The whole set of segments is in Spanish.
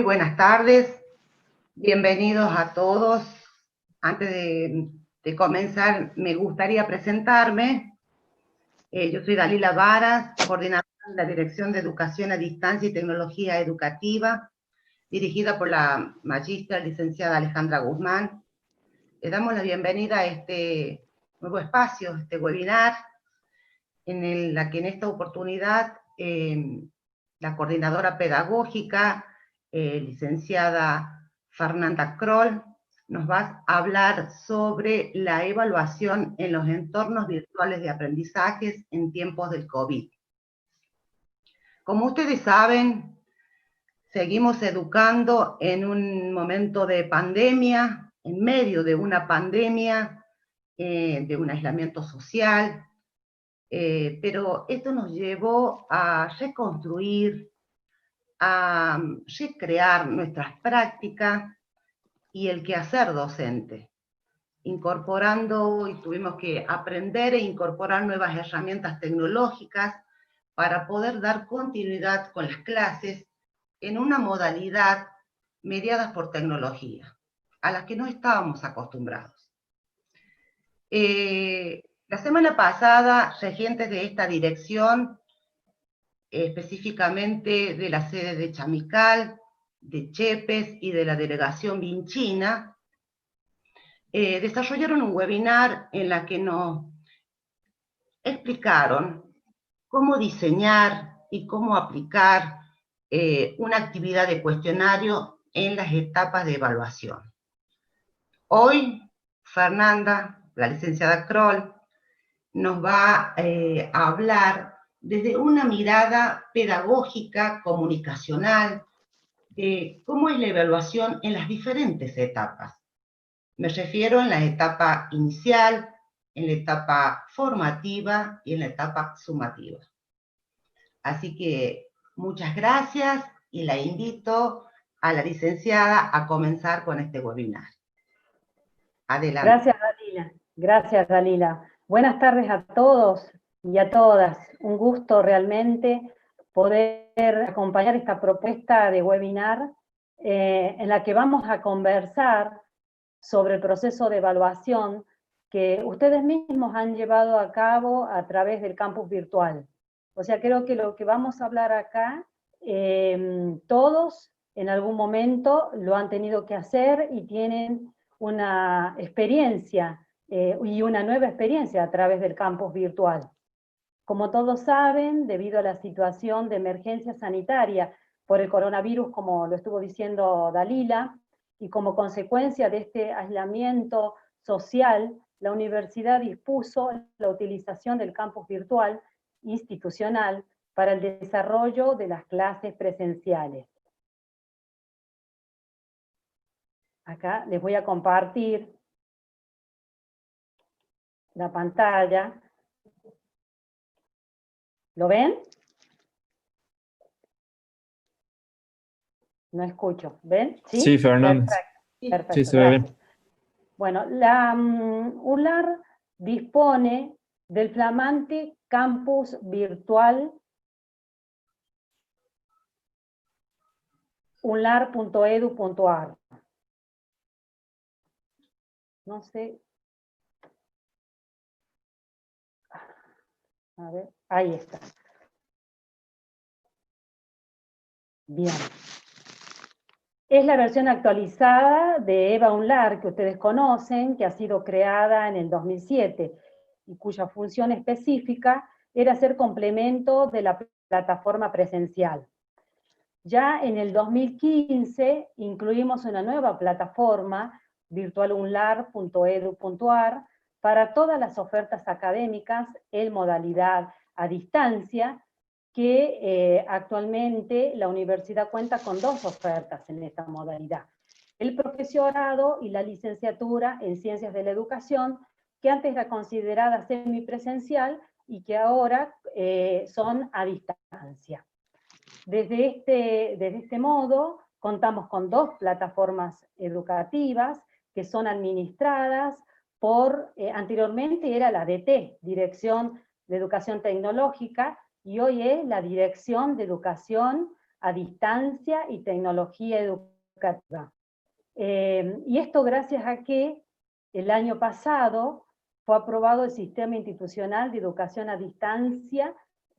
Muy buenas tardes, bienvenidos a todos. Antes de comenzar, me gustaría presentarme. Yo soy Dalila Varas, coordinadora de la Dirección de Educación a Distancia y Tecnología Educativa, dirigida por la magistra licenciada Alejandra Guzmán. Le damos la bienvenida a este nuevo espacio, este webinar, en la que en esta oportunidad la coordinadora pedagógica, licenciada Fernanda Kroll, nos va a hablar sobre la evaluación en los entornos virtuales de aprendizajes en tiempos del COVID. Como ustedes saben, seguimos educando en un momento de pandemia, en medio de una pandemia, de un aislamiento social, pero esto nos llevó a reconstruir, a recrear nuestras prácticas y el quehacer docente, incorporando, y tuvimos que aprender e incorporar nuevas herramientas tecnológicas para poder dar continuidad con las clases en una modalidad mediada por tecnología, a la que no estábamos acostumbrados. La semana pasada, regentes de esta dirección, específicamente de la sede de Chamical, de Chepes y de la delegación Vinchina, desarrollaron un webinar en la que nos explicaron cómo diseñar y cómo aplicar una actividad de cuestionario en las etapas de evaluación. Hoy, Fernanda, la licenciada Kroll, nos va a hablar desde una mirada pedagógica, comunicacional, de cómo es la evaluación en las diferentes etapas. Me refiero en la etapa inicial, en la etapa formativa y en la etapa sumativa. Así que muchas gracias y la invito a la licenciada a comenzar con este webinar. Adelante. Gracias, Dalila. Gracias, Dalila. Buenas tardes a todos y a todas. Un gusto realmente poder acompañar esta propuesta de webinar en la que vamos a conversar sobre el proceso de evaluación que ustedes mismos han llevado a cabo a través del campus virtual. O sea, creo que lo que vamos a hablar acá, todos en algún momento lo han tenido que hacer y tienen una experiencia y una nueva experiencia a través del campus virtual. Como todos saben, debido a la situación de emergencia sanitaria por el coronavirus, como lo estuvo diciendo Dalila, y como consecuencia de este aislamiento social, la universidad dispuso la utilización del campus virtual institucional para el desarrollo de las clases presenciales. Acá les voy a compartir la pantalla. ¿Lo ven? No escucho. ¿Ven? Sí, sí Fernando. Perfecto. Sí, se ve bien. Bueno, la ULAR dispone del flamante campus virtual unlar.edu.ar. No sé. A ver, ahí está. Bien. Es la versión actualizada de EVA UNLAR que ustedes conocen, que ha sido creada en el 2007 y cuya función específica era ser complemento de la plataforma presencial. Ya en el 2015 incluimos una nueva plataforma, virtualunlar.edu.ar, para todas las ofertas académicas en modalidad a distancia, que actualmente la universidad cuenta con dos ofertas en esta modalidad. El profesorado y la licenciatura en Ciencias de la Educación, que antes era considerada semipresencial y que ahora son a distancia. Desde este modo, contamos con dos plataformas educativas que son administradas por, anteriormente era la DT, Dirección de Educación Tecnológica, y hoy es la Dirección de Educación a distancia y tecnología educativa. Y esto gracias a que el año pasado fue aprobado el Sistema Institucional de Educación a Distancia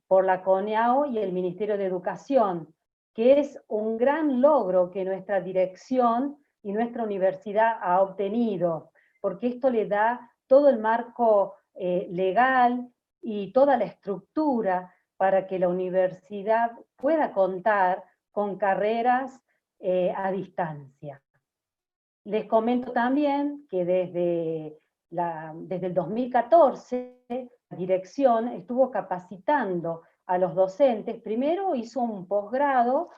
por la CONEAO y el Ministerio de Educación, que es un gran logro que nuestra dirección y nuestra universidad ha obtenido, porque esto le da todo el marco legal y toda la estructura para que la universidad pueda contar con carreras a distancia. Les comento también que desde el 2014 la dirección estuvo capacitando a los docentes. Primero hizo un posgrado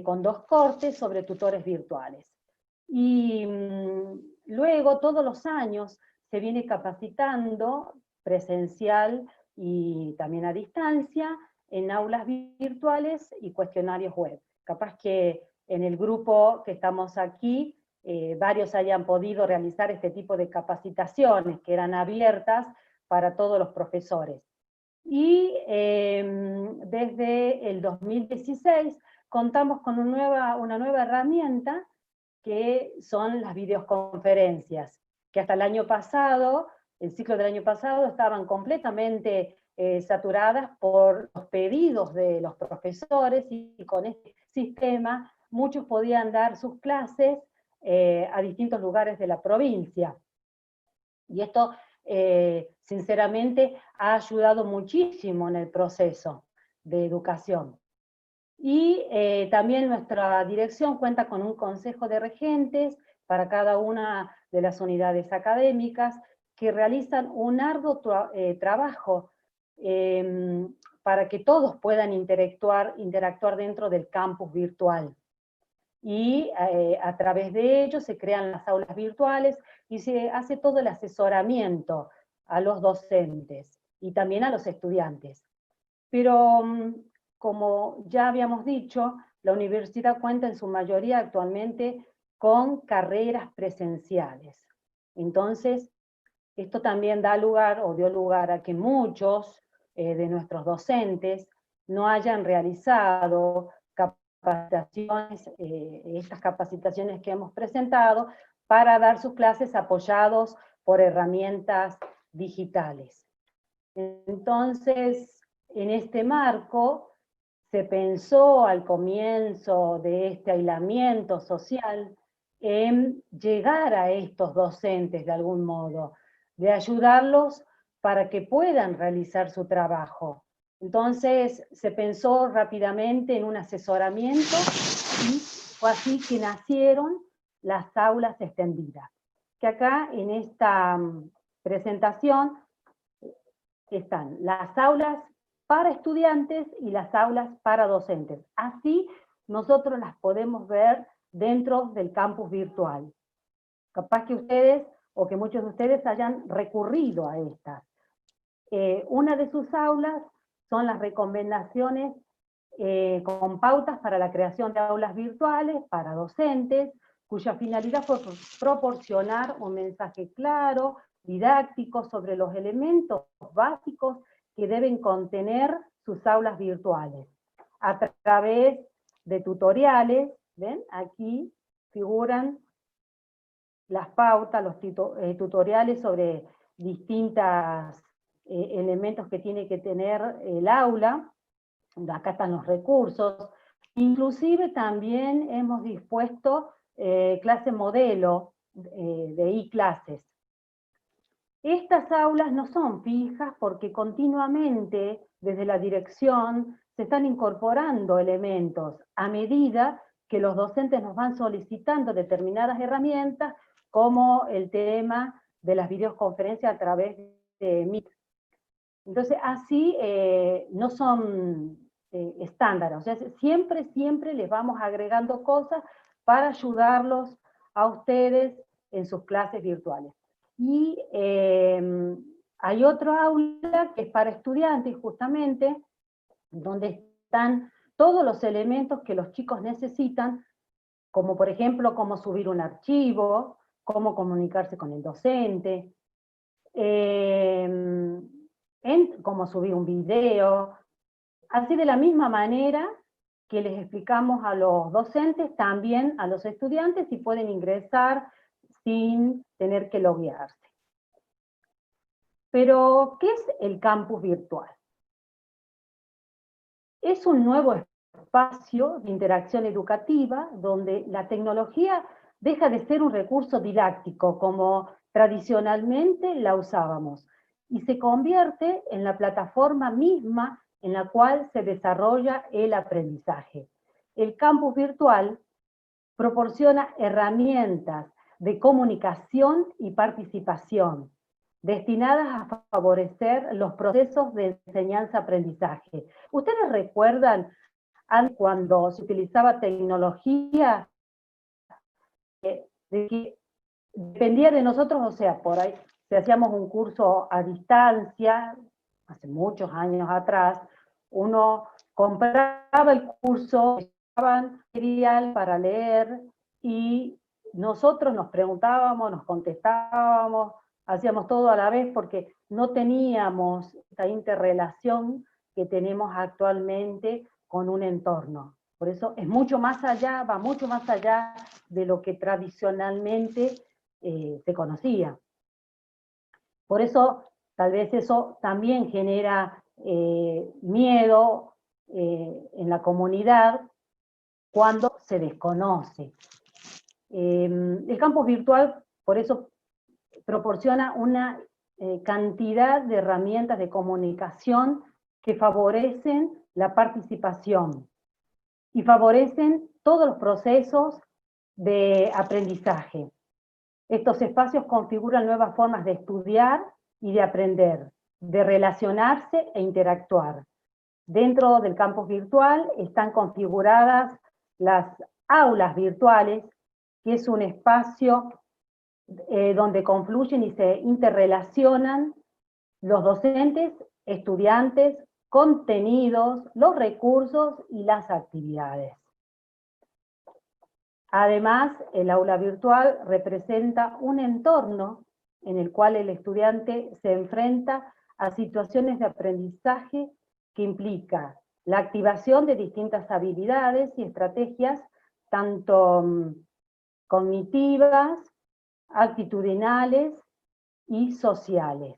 con 2 cortes sobre tutores virtuales. Y luego todos los años se viene capacitando presencial y también a distancia en aulas virtuales y cuestionarios web. Capaz que en el grupo que estamos aquí varios hayan podido realizar este tipo de capacitaciones que eran abiertas para todos los profesores. Y desde el 2016 contamos con una nueva herramienta que son las videoconferencias, que hasta el año pasado, el ciclo del año pasado, estaban completamente saturadas por los pedidos de los profesores, y con este sistema muchos podían dar sus clases a distintos lugares de la provincia. Y esto, sinceramente, ha ayudado muchísimo en el proceso de educación. Y también nuestra dirección cuenta con un consejo de regentes para cada una de las unidades académicas que realizan un arduo trabajo para que todos puedan interactuar dentro del campus virtual. Y a través de ello se crean las aulas virtuales y se hace todo el asesoramiento a los docentes y también a los estudiantes. Pero como ya habíamos dicho, la universidad cuenta en su mayoría actualmente con carreras presenciales. Entonces, esto también da lugar, o dio lugar a que muchos de nuestros docentes no hayan realizado capacitaciones, estas capacitaciones que hemos presentado, para dar sus clases apoyados por herramientas digitales. Entonces, en este marco, se pensó al comienzo de este aislamiento social en llegar a estos docentes de algún modo, de ayudarlos para que puedan realizar su trabajo. Entonces se pensó rápidamente en un asesoramiento y fue así que nacieron las aulas extendidas, que acá en esta presentación están las aulas para estudiantes y las aulas para docentes. Así nosotros las podemos ver dentro del campus virtual. Capaz que ustedes, o que muchos de ustedes hayan recurrido a estas. Una de sus aulas son las recomendaciones con pautas para la creación de aulas virtuales para docentes, cuya finalidad fue proporcionar un mensaje claro, didáctico, sobre los elementos básicos que deben contener sus aulas virtuales, a través de tutoriales. ¿Ven? Aquí figuran las pautas, los tutoriales sobre distintos elementos que tiene que tener el aula. Acá están los recursos. Inclusive también hemos dispuesto clase modelo de e-clases. Estas aulas no son fijas porque continuamente desde la dirección se están incorporando elementos a medida que los docentes nos van solicitando determinadas herramientas, como el tema de las videoconferencias a través de Meet. Entonces así no son estándares, o sea, siempre les vamos agregando cosas para ayudarlos a ustedes en sus clases virtuales. Y hay otra aula que es para estudiantes, justamente, donde están todos los elementos que los chicos necesitan, como por ejemplo, cómo subir un archivo, cómo comunicarse con el docente, cómo subir un video. Así, de la misma manera, que les explicamos a los docentes, también a los estudiantes, y pueden ingresar sin tener que loguearse. Pero, ¿qué es el campus virtual? Es un nuevo espacio de interacción educativa donde la tecnología deja de ser un recurso didáctico como tradicionalmente la usábamos y se convierte en la plataforma misma en la cual se desarrolla el aprendizaje. El campus virtual proporciona herramientas de comunicación y participación destinadas a favorecer los procesos de enseñanza-aprendizaje. ¿Ustedes recuerdan cuando se utilizaba tecnología de que dependía de nosotros? O sea, por ahí, si hacíamos un curso a distancia, hace muchos años atrás, uno compraba el curso, daban material para leer y nosotros nos preguntábamos, nos contestábamos, hacíamos todo a la vez porque no teníamos esta interrelación que tenemos actualmente con un entorno. Por eso es mucho más allá, va mucho más allá de lo que tradicionalmente se conocía. Por eso, tal vez eso también genera miedo en la comunidad cuando se desconoce. El campus virtual, por eso, proporciona una cantidad de herramientas de comunicación que favorecen la participación y favorecen todos los procesos de aprendizaje. Estos espacios configuran nuevas formas de estudiar y de aprender, de relacionarse e interactuar. Dentro del campus virtual están configuradas las aulas virtuales, que es un espacio donde confluyen y se interrelacionan los docentes, estudiantes, contenidos, los recursos y las actividades. Además, el aula virtual representa un entorno en el cual el estudiante se enfrenta a situaciones de aprendizaje que implica la activación de distintas habilidades y estrategias, tanto cognitivas, actitudinales y sociales.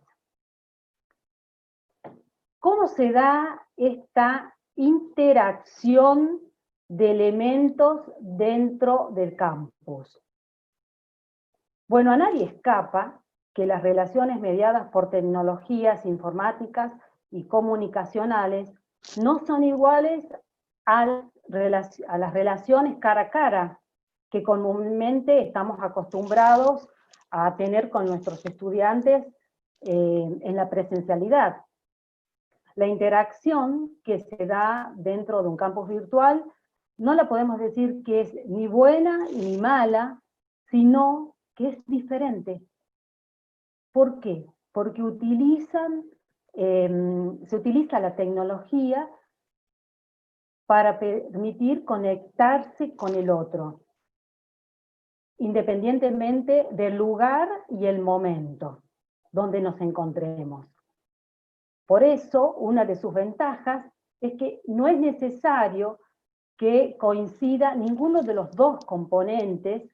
¿Cómo se da esta interacción de elementos dentro del campus? Bueno, a nadie escapa que las relaciones mediadas por tecnologías informáticas y comunicacionales no son iguales a las relaciones cara a cara que comúnmente estamos acostumbrados a tener con nuestros estudiantes en la presencialidad. La interacción que se da dentro de un campus virtual no la podemos decir que es ni buena ni mala, sino que es diferente. ¿Por qué? Porque se utiliza la tecnología para permitir conectarse con el otro, independientemente del lugar y el momento donde nos encontremos. Por eso, una de sus ventajas es que no es necesario que coincida ninguno de los dos componentes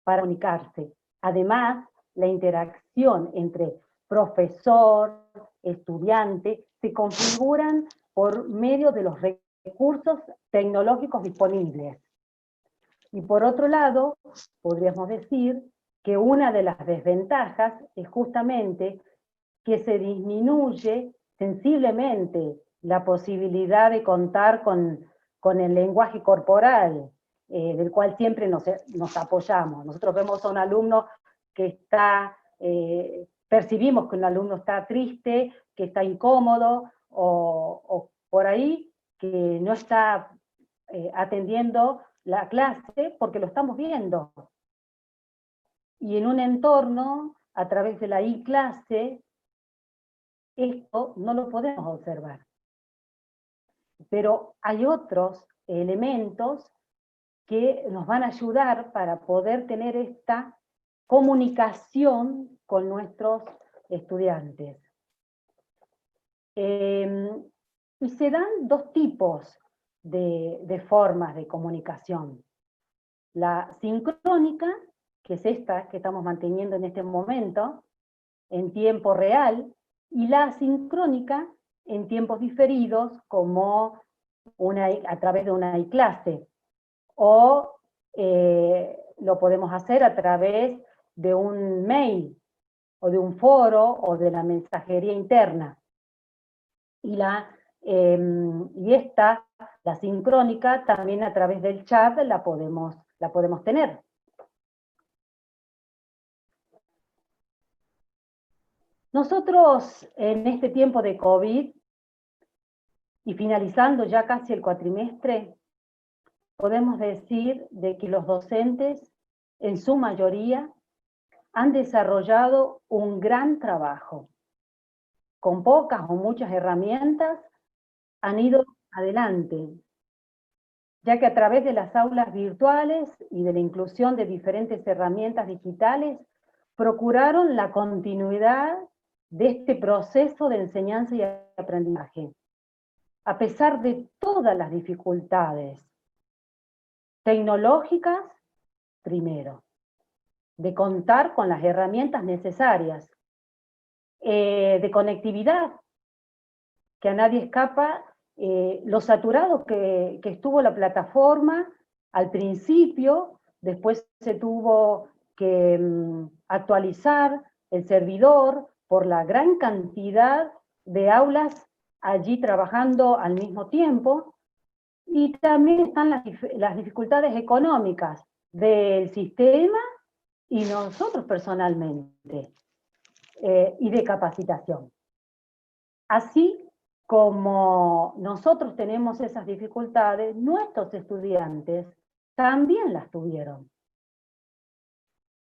para comunicarse. Además, la interacción entre profesor, estudiante, se configuran por medio de los recursos tecnológicos disponibles. Y por otro lado, podríamos decir que una de las desventajas es justamente que se disminuye sensiblemente la posibilidad de contar con el lenguaje corporal, del cual siempre nos apoyamos. Nosotros vemos a un alumno que está, percibimos que un alumno está triste, que está incómodo, o por ahí que no está atendiendo la clase porque lo estamos viendo. Y en un entorno, a través de la e-clase, esto no lo podemos observar. Pero hay otros elementos que nos van a ayudar para poder tener esta comunicación con nuestros estudiantes. Y se dan dos tipos de formas de comunicación. La sincrónica, que es esta que estamos manteniendo en este momento, en tiempo real, y la asincrónica en tiempos diferidos, como a través de una iClase, o lo podemos hacer a través de un mail, o de un foro, o de la mensajería interna. Y la sincrónica, también a través del chat la podemos tener. Nosotros, en este tiempo de COVID, y finalizando ya casi el cuatrimestre, podemos decir de que los docentes, en su mayoría, han desarrollado un gran trabajo. Con pocas o muchas herramientas, han ido adelante, ya que a través de las aulas virtuales y de la inclusión de diferentes herramientas digitales, procuraron la continuidad de este proceso de enseñanza y aprendizaje, a pesar de todas las dificultades tecnológicas, primero, de contar con las herramientas necesarias, de conectividad, que a nadie escapa lo saturado que estuvo la plataforma al principio, después se tuvo que actualizar el servidor por la gran cantidad de aulas allí trabajando al mismo tiempo, y también están las dificultades económicas del sistema y nosotros personalmente, y de capacitación. Así como nosotros tenemos esas dificultades, nuestros estudiantes también las tuvieron.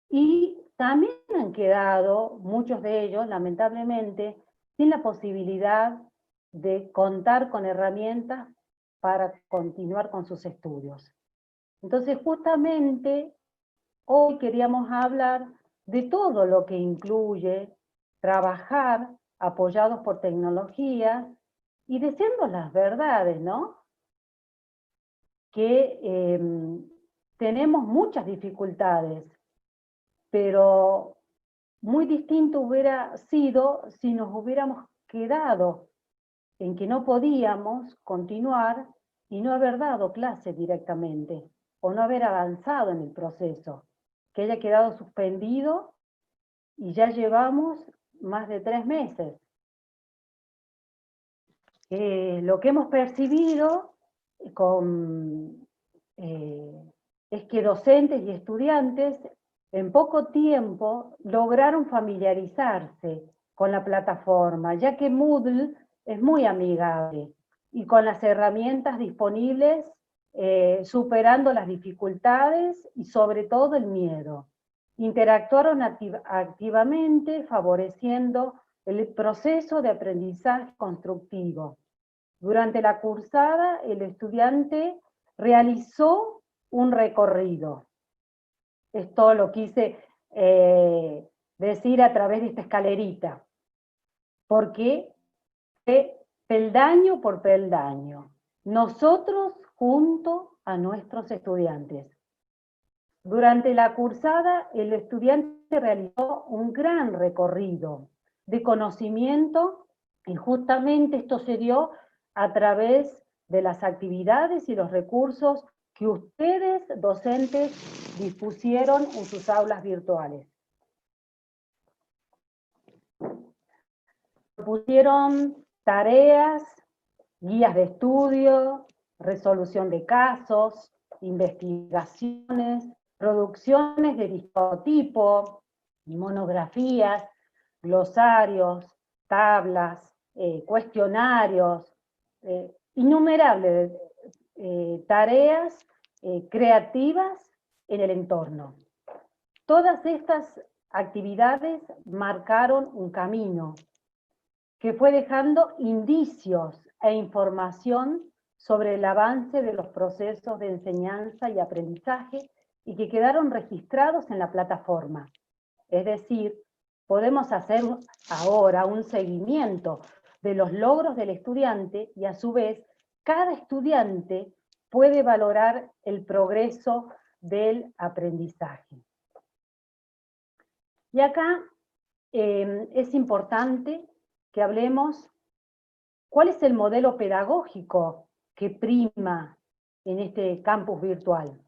Y también han quedado, muchos de ellos, lamentablemente, sin la posibilidad de contar con herramientas para continuar con sus estudios. Entonces, justamente, hoy queríamos hablar de todo lo que incluye trabajar apoyados por tecnología y diciendo las verdades, ¿no? Que tenemos muchas dificultades, pero muy distinto hubiera sido si nos hubiéramos quedado en que no podíamos continuar y no haber dado clase directamente, o no haber avanzado en el proceso, que haya quedado suspendido y ya llevamos más de 3 meses. Lo que hemos percibido es que docentes y estudiantes en poco tiempo lograron familiarizarse con la plataforma, ya que Moodle es muy amigable y con las herramientas disponibles, superando las dificultades y sobre todo el miedo. Interactuaron activamente, favoreciendo el proceso de aprendizaje constructivo. Durante la cursada, el estudiante realizó un recorrido. Esto lo quise decir a través de esta escalerita, porque peldaño por peldaño, nosotros junto a nuestros estudiantes. Durante la cursada, el estudiante realizó un gran recorrido de conocimiento, y justamente esto se dio a través de las actividades y los recursos que ustedes, docentes, dispusieron en sus aulas virtuales. Propusieron tareas, guías de estudio, resolución de casos, investigaciones, producciones de distinto tipo, monografías, glosarios, tablas, cuestionarios, innumerables tareas creativas en el entorno. Todas estas actividades marcaron un camino que fue dejando indicios e información sobre el avance de los procesos de enseñanza y aprendizaje y que quedaron registrados en la plataforma. Es decir, podemos hacer ahora un seguimiento de los logros del estudiante y a su vez cada estudiante puede valorar el progreso del aprendizaje. Y acá es importante que hablemos cuál es el modelo pedagógico que prima en este campus virtual.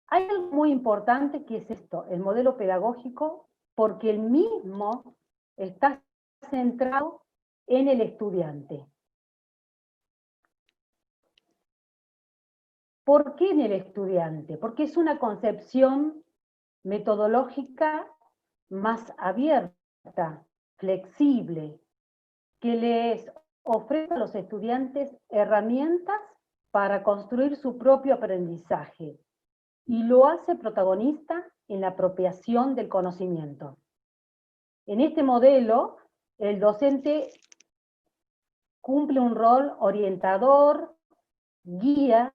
Hay algo muy importante que es esto, el modelo pedagógico, porque el mismo está centrado en el estudiante. ¿Por qué en el estudiante? Porque es una concepción metodológica más abierta, flexible, que les ofrece a los estudiantes herramientas para construir su propio aprendizaje y lo hace protagonista en la apropiación del conocimiento. En este modelo, el docente cumple un rol orientador, guía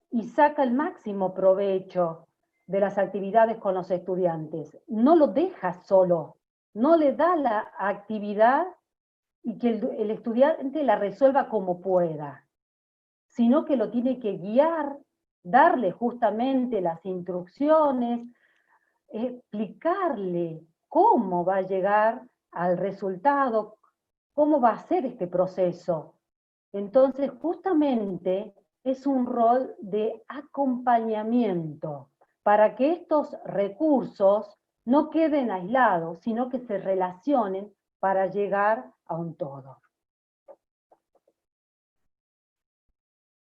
y saca el máximo provecho de las actividades con los estudiantes. No lo deja solo, no le da la actividad y que el estudiante la resuelva como pueda, sino que lo tiene que guiar, darle justamente las instrucciones, explicarle cómo va a llegar al resultado, cómo va a ser este proceso. Entonces, justamente es un rol de acompañamiento para que estos recursos no queden aislados, sino que se relacionen para llegar a un todo.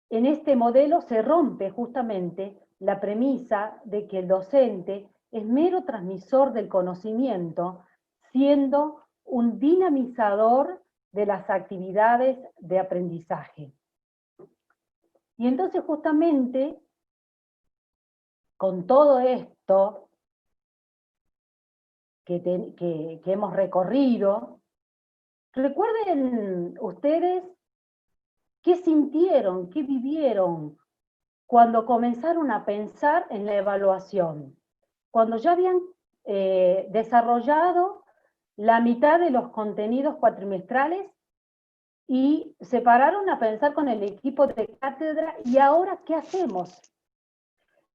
En este modelo se rompe justamente la premisa de que el docente es mero transmisor del conocimiento, siendo un dinamizador de las actividades de aprendizaje. Y entonces justamente, con todo esto que hemos recorrido, recuerden ustedes qué sintieron, qué vivieron cuando comenzaron a pensar en la evaluación, cuando ya habían desarrollado la mitad de los contenidos cuatrimestrales y se pararon a pensar con el equipo de cátedra, ¿y ahora qué hacemos?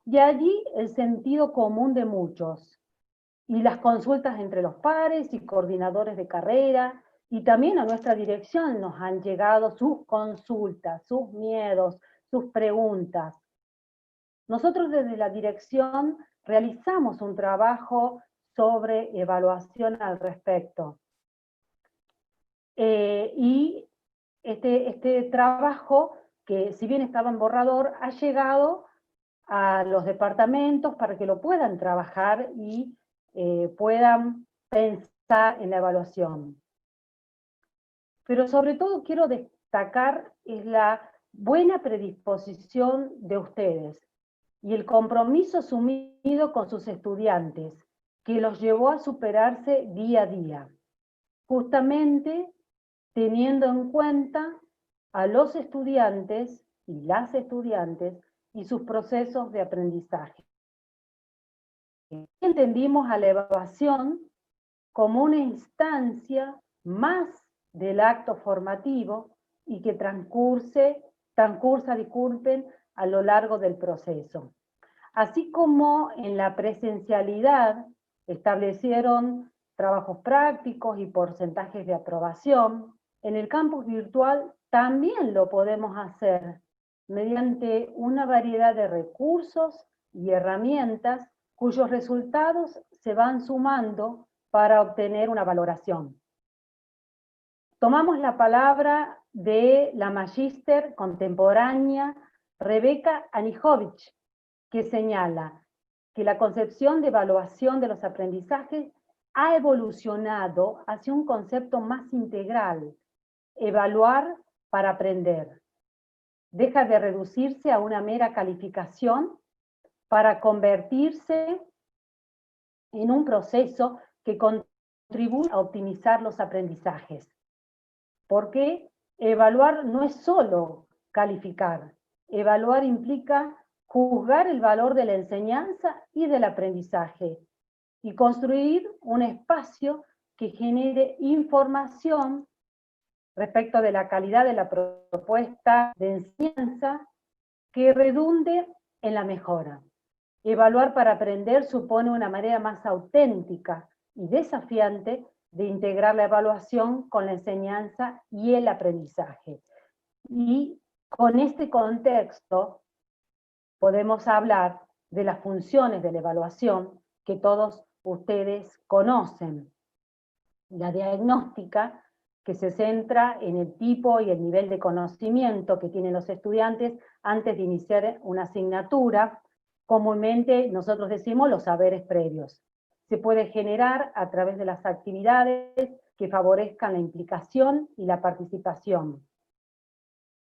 Y allí el sentido común de muchos, y las consultas entre los pares y coordinadores de carrera, y también a nuestra dirección nos han llegado sus consultas, sus miedos, sus preguntas. Nosotros desde la dirección realizamos un trabajo sobre evaluación al respecto. Y este trabajo, que si bien estaba en borrador, ha llegado a los departamentos para que lo puedan trabajar y puedan pensar en la evaluación. Pero sobre todo quiero destacar es la buena predisposición de ustedes y el compromiso asumido con sus estudiantes, que los llevó a superarse día a día, justamente teniendo en cuenta a los estudiantes y las estudiantes y sus procesos de aprendizaje. Entendimos a la evaluación como una instancia más del acto formativo y que transcursa, a lo largo del proceso. Así como en la presencialidad establecieron trabajos prácticos y porcentajes de aprobación, en el campus virtual también lo podemos hacer mediante una variedad de recursos y herramientas cuyos resultados se van sumando para obtener una valoración. Tomamos la palabra de la magíster contemporánea Rebeca Anijovic, que señala que la concepción de evaluación de los aprendizajes ha evolucionado hacia un concepto más integral, evaluar para aprender. Deja de reducirse a una mera calificación para convertirse en un proceso que contribuye a optimizar los aprendizajes. Porque evaluar no es solo calificar. Evaluar implica juzgar el valor de la enseñanza y del aprendizaje y construir un espacio que genere información, respecto de la calidad de la propuesta de enseñanza que redunde en la mejora. Evaluar para aprender supone una manera más auténtica y desafiante de integrar la evaluación con la enseñanza y el aprendizaje. Y con este contexto podemos hablar de las funciones de la evaluación que todos ustedes conocen. La diagnóstica, que se centra en el tipo y el nivel de conocimiento que tienen los estudiantes antes de iniciar una asignatura. Comúnmente nosotros decimos los saberes previos. Se puede generar a través de las actividades que favorezcan la implicación y la participación.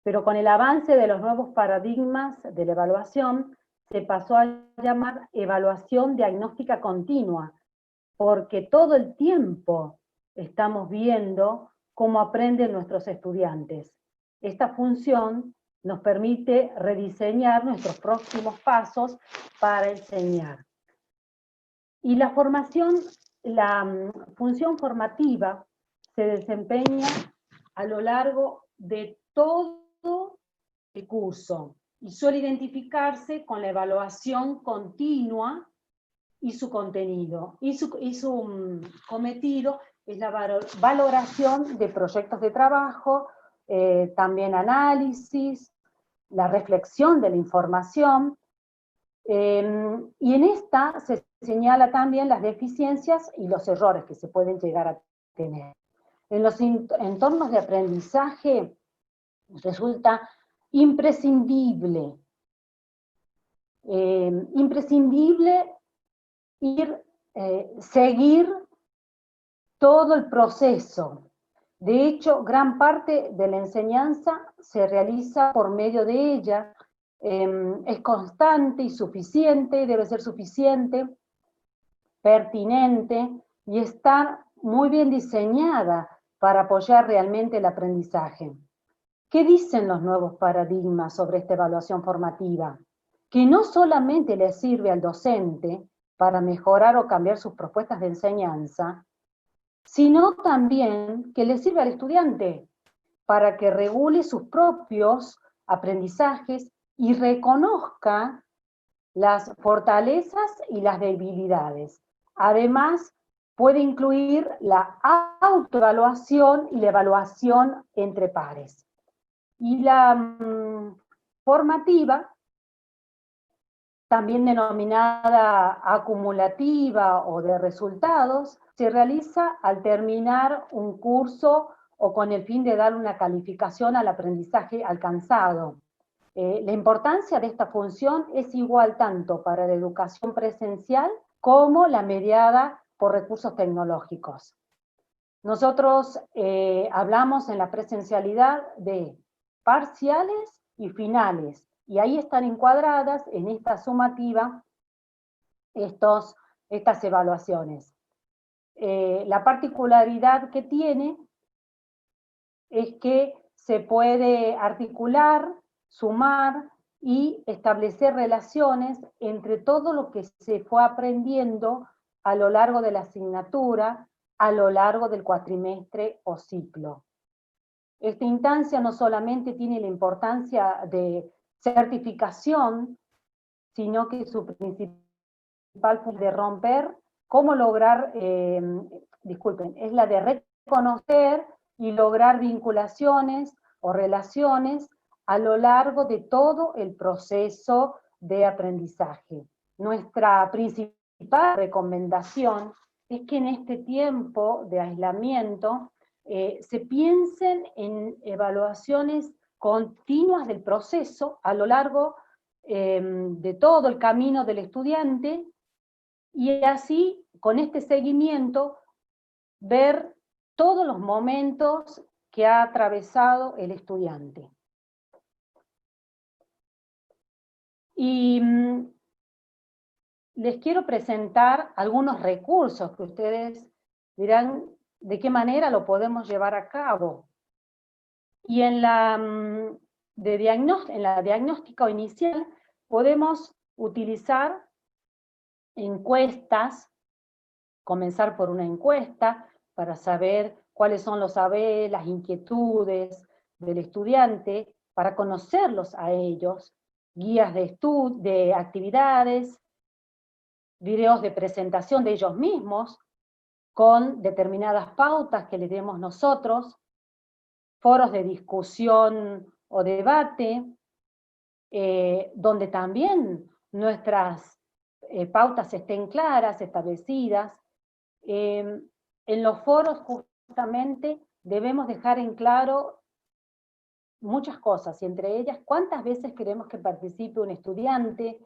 Pero con el avance de los nuevos paradigmas de la evaluación, se pasó a llamar evaluación diagnóstica continua, porque todo el tiempo estamos viendo cómo aprenden nuestros estudiantes. Esta función nos permite rediseñar nuestros próximos pasos para enseñar. Y la función formativa se desempeña a lo largo de todo el curso y suele identificarse con la evaluación continua y su contenido. Y su cometido es la valoración de proyectos de trabajo, también análisis, la reflexión de la información, y en esta se señala también las deficiencias y los errores que se pueden llegar a tener. En los entornos de aprendizaje resulta imprescindible seguir todo el proceso. De hecho, gran parte de la enseñanza se realiza por medio de ella. Es constante y suficiente, debe ser suficiente, pertinente y estar muy bien diseñada para apoyar realmente el aprendizaje. ¿Qué dicen los nuevos paradigmas sobre esta evaluación formativa? Que no solamente le sirve al docente para mejorar o cambiar sus propuestas de enseñanza, sino también que le sirve al estudiante para que regule sus propios aprendizajes y reconozca las fortalezas y las debilidades. Además, puede incluir la autoevaluación y la evaluación entre pares. Y la formativa, también denominada acumulativa o de resultados, se realiza al terminar un curso o con el fin de dar una calificación al aprendizaje alcanzado. La importancia de esta función es igual tanto para la educación presencial como la mediada por recursos tecnológicos. Nosotros hablamos en la presencialidad de parciales y finales, y ahí están encuadradas en esta sumativa estas evaluaciones. La particularidad que tiene es que se puede articular, sumar y establecer relaciones entre todo lo que se fue aprendiendo a lo largo de la asignatura, a lo largo del cuatrimestre o ciclo. Esta instancia no solamente tiene la importancia de certificación, sino que su principal función de romper, cómo lograr, es la de reconocer y lograr vinculaciones o relaciones a lo largo de todo el proceso de aprendizaje. Nuestra principal recomendación es que en este tiempo de aislamiento se piensen en evaluaciones continuas del proceso a lo largo de todo el camino del estudiante, y así, con este seguimiento, ver todos los momentos que ha atravesado el estudiante. Y les quiero presentar algunos recursos que ustedes dirán de qué manera lo podemos llevar a cabo. Y en la diagnóstica inicial podemos utilizar encuestas, comenzar por una encuesta para saber cuáles son los saberes, las inquietudes del estudiante, para conocerlos a ellos, guías de actividades, videos de presentación de ellos mismos, con determinadas pautas que les demos nosotros, foros de discusión o debate, donde también nuestras pautas estén claras, establecidas. En los foros justamente debemos dejar en claro muchas cosas, y entre ellas, cuántas veces queremos que participe un estudiante,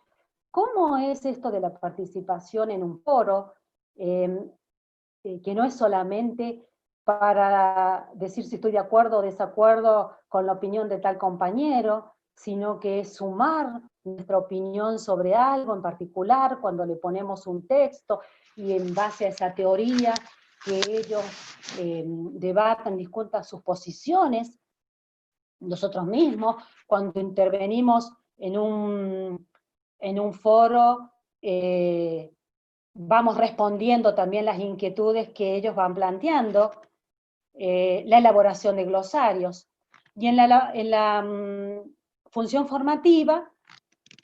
cómo es esto de la participación en un foro, que no es solamente para decir si estoy de acuerdo o desacuerdo con la opinión de tal compañero, sino que es sumar nuestra opinión sobre algo en particular cuando le ponemos un texto, y en base a esa teoría que ellos debatan, discutan sus posiciones. Nosotros mismos, cuando intervenimos en un foro, vamos respondiendo también las inquietudes que ellos van planteando, la elaboración de glosarios. Y en la función formativa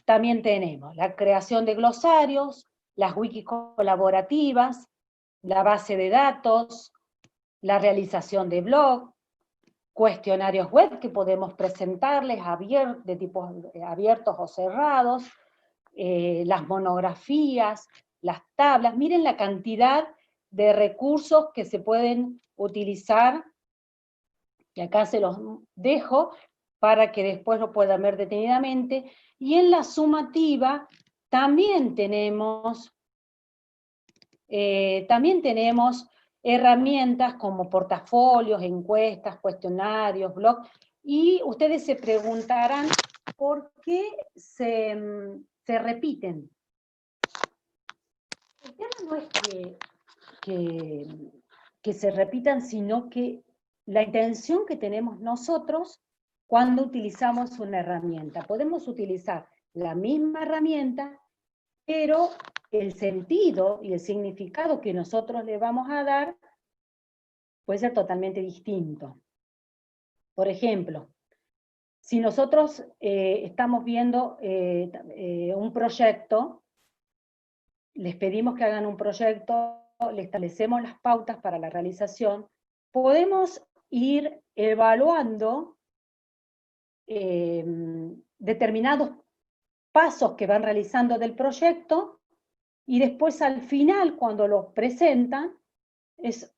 también tenemos la creación de glosarios, las wikis colaborativas, la base de datos, la realización de blog, cuestionarios web que podemos presentarles de tipos abiertos o cerrados, las monografías, las tablas. Miren la cantidad de recursos que se pueden utilizar, y acá se los dejo para que después lo puedan ver detenidamente. Y en la sumativa también tenemos herramientas como portafolios, encuestas, cuestionarios, blogs, y ustedes se preguntarán por qué se repiten. El tema no es que se repitan, sino que la intención que tenemos nosotros cuando utilizamos una herramienta. Podemos utilizar la misma herramienta, pero el sentido y el significado que nosotros le vamos a dar puede ser totalmente distinto. Por ejemplo, si nosotros estamos viendo un proyecto, les pedimos que hagan un proyecto, le establecemos las pautas para la realización, podemos ir evaluando determinados pasos que van realizando del proyecto, y después al final, cuando los presentan, es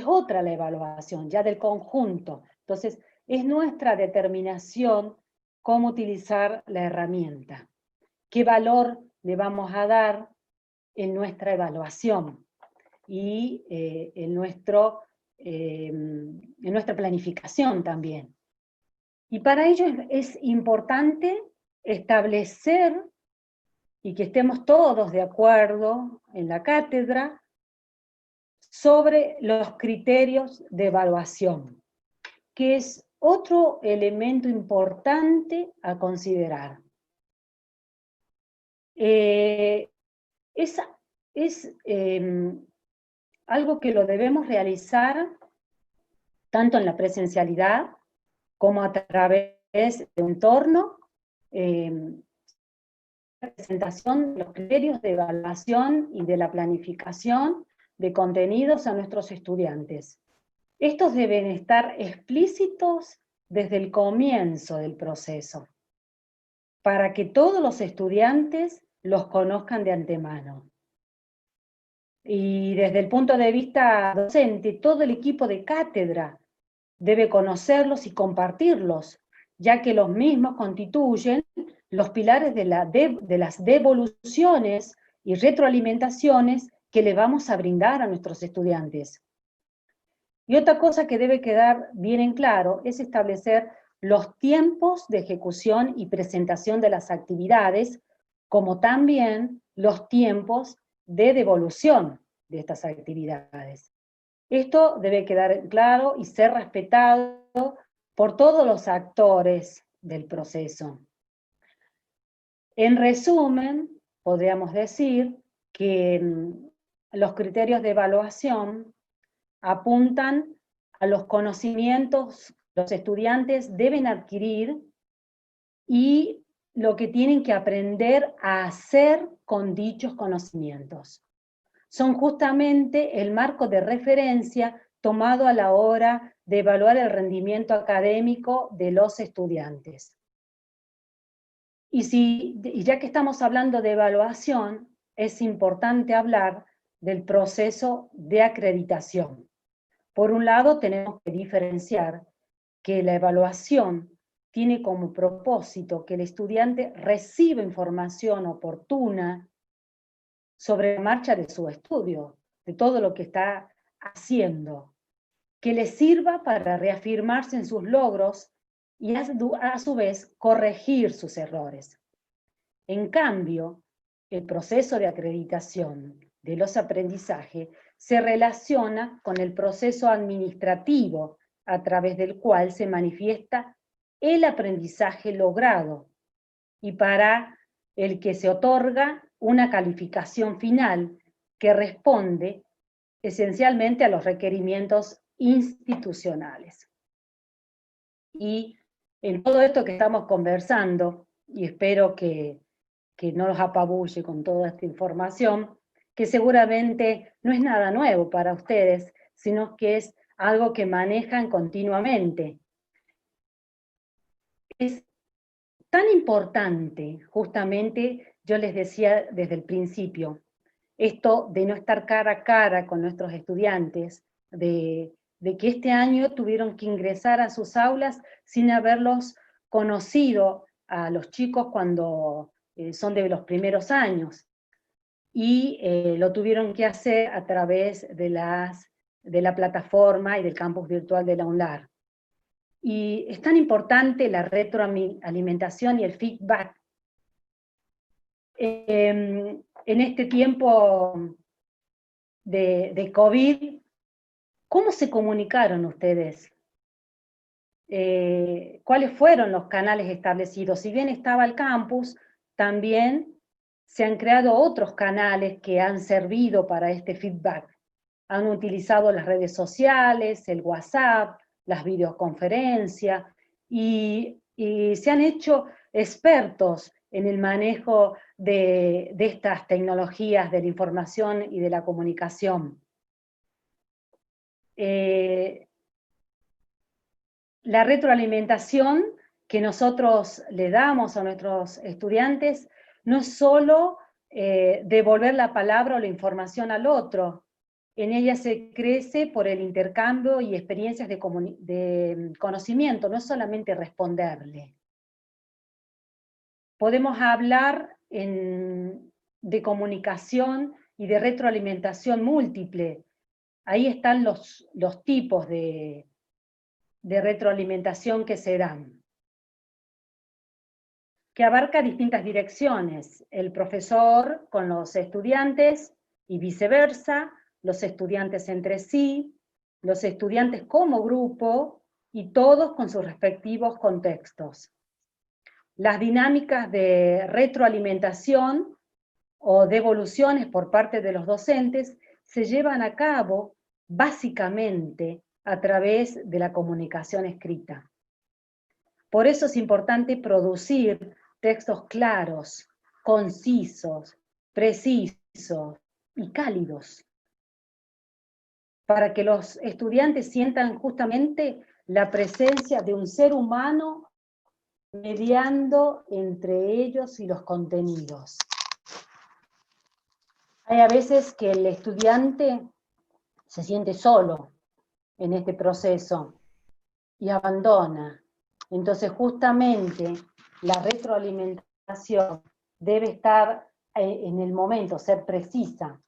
otra la evaluación, ya del conjunto. Entonces, es nuestra determinación cómo utilizar la herramienta, qué valor le vamos a dar en nuestra evaluación y en nuestra planificación también. Y para ello es importante establecer, y que estemos todos de acuerdo en la cátedra, sobre los criterios de evaluación, que es otro elemento importante a considerar. Es algo que lo debemos realizar tanto en la presencialidad como a través de un entorno, presentación de los criterios de evaluación y de la planificación de contenidos a nuestros estudiantes. Estos deben estar explícitos desde el comienzo del proceso, para que todos los estudiantes los conozcan de antemano. Y desde el punto de vista docente, todo el equipo de cátedra debe conocerlos y compartirlos, ya que los mismos constituyen los pilares de las devoluciones y retroalimentaciones que le vamos a brindar a nuestros estudiantes. Y otra cosa que debe quedar bien en claro es establecer los tiempos de ejecución y presentación de las actividades, como también los tiempos de devolución de estas actividades. Esto debe quedar claro y ser respetado por todos los actores del proceso. En resumen, podríamos decir que los criterios de evaluación apuntan a los conocimientos que los estudiantes deben adquirir y lo que tienen que aprender a hacer con dichos conocimientos. Son justamente el marco de referencia tomado a la hora de evaluar el rendimiento académico de los estudiantes. Y ya que estamos hablando de evaluación, es importante hablar del proceso de acreditación. Por un lado, tenemos que diferenciar que la evaluación tiene como propósito que el estudiante reciba información oportuna sobre la marcha de su estudio, de todo lo que está haciendo, que le sirva para reafirmarse en sus logros y a su vez corregir sus errores. En cambio, el proceso de acreditación de los aprendizajes se relaciona con el proceso administrativo a través del cual se manifiesta el aprendizaje logrado y para el que se otorga una calificación final que responde esencialmente a los requerimientos institucionales. Y en todo esto que estamos conversando, y espero que no los apabulle con toda esta información, que seguramente no es nada nuevo para ustedes, sino que es algo que manejan continuamente. Es tan importante, justamente, yo les decía desde el principio, esto de no estar cara a cara con nuestros estudiantes, de que este año tuvieron que ingresar a sus aulas sin haberlos conocido a los chicos cuando son de los primeros años, y lo tuvieron que hacer a través de la plataforma y del campus virtual de la UNLAR. Y es tan importante la retroalimentación y el feedback. En este tiempo de COVID, ¿cómo se comunicaron ustedes? ¿Cuáles fueron los canales establecidos? Si bien estaba el campus, también se han creado otros canales que han servido para este feedback. Han utilizado las redes sociales, el WhatsApp, las videoconferencias, y se han hecho expertos en el manejo de estas tecnologías de la información y de la comunicación. La retroalimentación que nosotros le damos a nuestros estudiantes no es solo devolver la palabra o la información al otro. En ella se crece por el intercambio y experiencias de conocimiento, no es solamente responderle. Podemos hablar de comunicación y de retroalimentación múltiple. Ahí están los tipos de retroalimentación que se dan, que abarca distintas direcciones, el profesor con los estudiantes y viceversa, los estudiantes entre sí, los estudiantes como grupo y todos con sus respectivos contextos. Las dinámicas de retroalimentación o devoluciones por parte de los docentes se llevan a cabo básicamente a través de la comunicación escrita. Por eso es importante producir textos claros, concisos, precisos y cálidos, para que los estudiantes sientan justamente la presencia de un ser humano mediando entre ellos y los contenidos. Hay a veces que el estudiante se siente solo en este proceso y abandona. Entonces justamente la retroalimentación debe estar en el momento, ser precisa.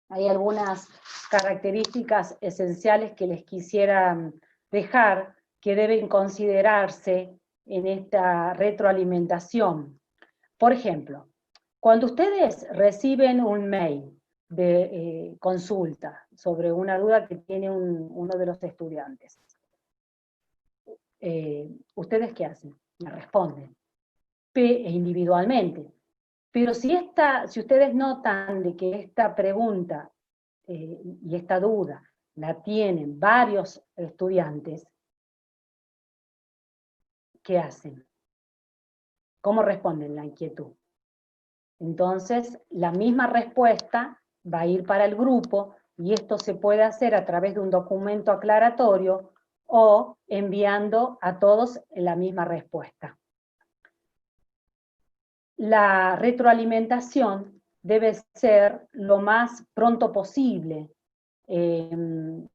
Hay algunas características esenciales que les quisiera dejar que deben considerarse en esta retroalimentación. Por ejemplo, cuando ustedes reciben un mail de consulta sobre una duda que tiene uno de los estudiantes, ¿ustedes qué hacen? Me responden individualmente. Pero si ustedes notan de que esta pregunta y esta duda la tienen varios estudiantes, ¿qué hacen? ¿Cómo responden la inquietud? Entonces, la misma respuesta va a ir para el grupo, y esto se puede hacer a través de un documento aclaratorio o enviando a todos la misma respuesta. La retroalimentación debe ser lo más pronto posible, debe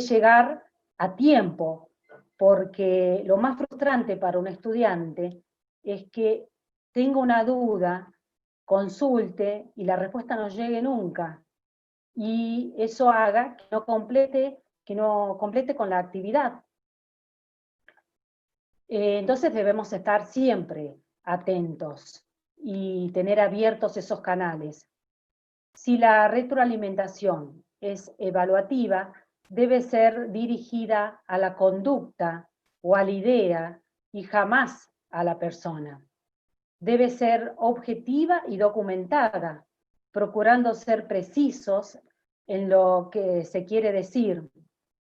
llegar a tiempo, porque lo más frustrante para un estudiante es que tenga una duda, consulte y la respuesta no llegue nunca, y eso haga que no complete con la actividad. Entonces debemos estar siempre atentos y tener abiertos esos canales. Si la retroalimentación es evaluativa, debe ser dirigida a la conducta o a la idea y jamás a la persona. Debe ser objetiva y documentada, procurando ser precisos en lo que se quiere decir.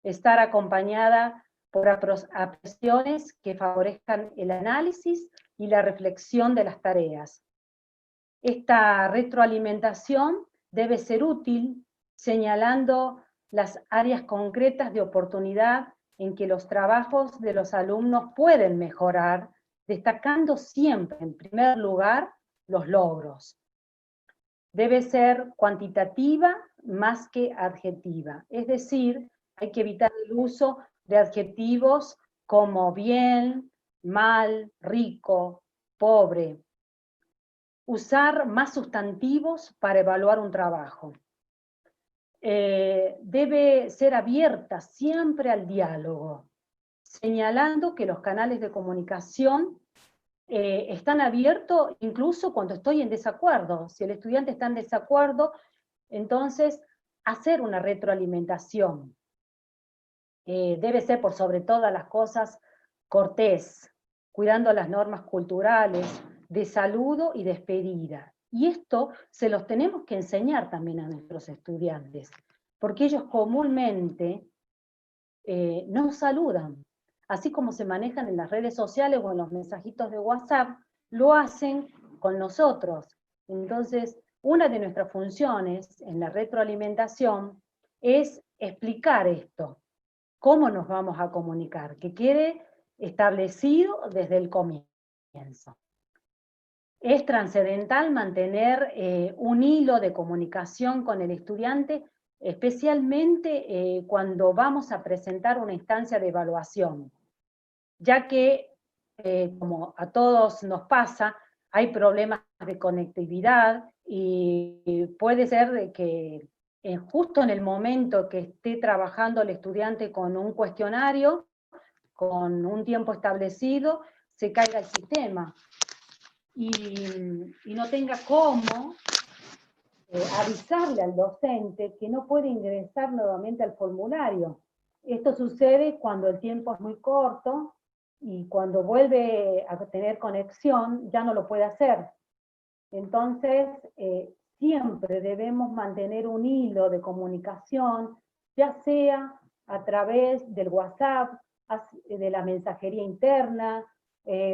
Estar acompañada por apreciaciones que favorezcan el análisis y la reflexión de las tareas. Esta retroalimentación debe ser útil, señalando las áreas concretas de oportunidad en que los trabajos de los alumnos pueden mejorar, destacando siempre, en primer lugar, los logros. Debe ser cuantitativa más que adjetiva, es decir, hay que evitar el uso de adjetivos como bien, mal, rico, pobre. Usar más sustantivos para evaluar un trabajo. Debe ser abierta siempre al diálogo, señalando que los canales de comunicación están abiertos incluso cuando estoy en desacuerdo. Si el estudiante está en desacuerdo, entonces hacer una retroalimentación. Debe ser por sobre todas las cosas cortés, cuidando las normas culturales, de saludo y despedida. Y esto se los tenemos que enseñar también a nuestros estudiantes, porque ellos comúnmente no saludan. Así como se manejan en las redes sociales o en los mensajitos de WhatsApp, lo hacen con nosotros. Entonces, una de nuestras funciones en la retroalimentación es explicar esto, cómo nos vamos a comunicar, que quede establecido desde el comienzo. Es trascendental mantener un hilo de comunicación con el estudiante, especialmente cuando vamos a presentar una instancia de evaluación, ya que, como a todos nos pasa, hay problemas de conectividad y puede ser de que justo en el momento que esté trabajando el estudiante con un cuestionario, con un tiempo establecido, se caiga el sistema y no tenga cómo avisarle al docente que no puede ingresar nuevamente al formulario. Esto sucede cuando el tiempo es muy corto y cuando vuelve a tener conexión ya no lo puede hacer. Entonces, siempre debemos mantener un hilo de comunicación, ya sea a través del WhatsApp, de la mensajería interna,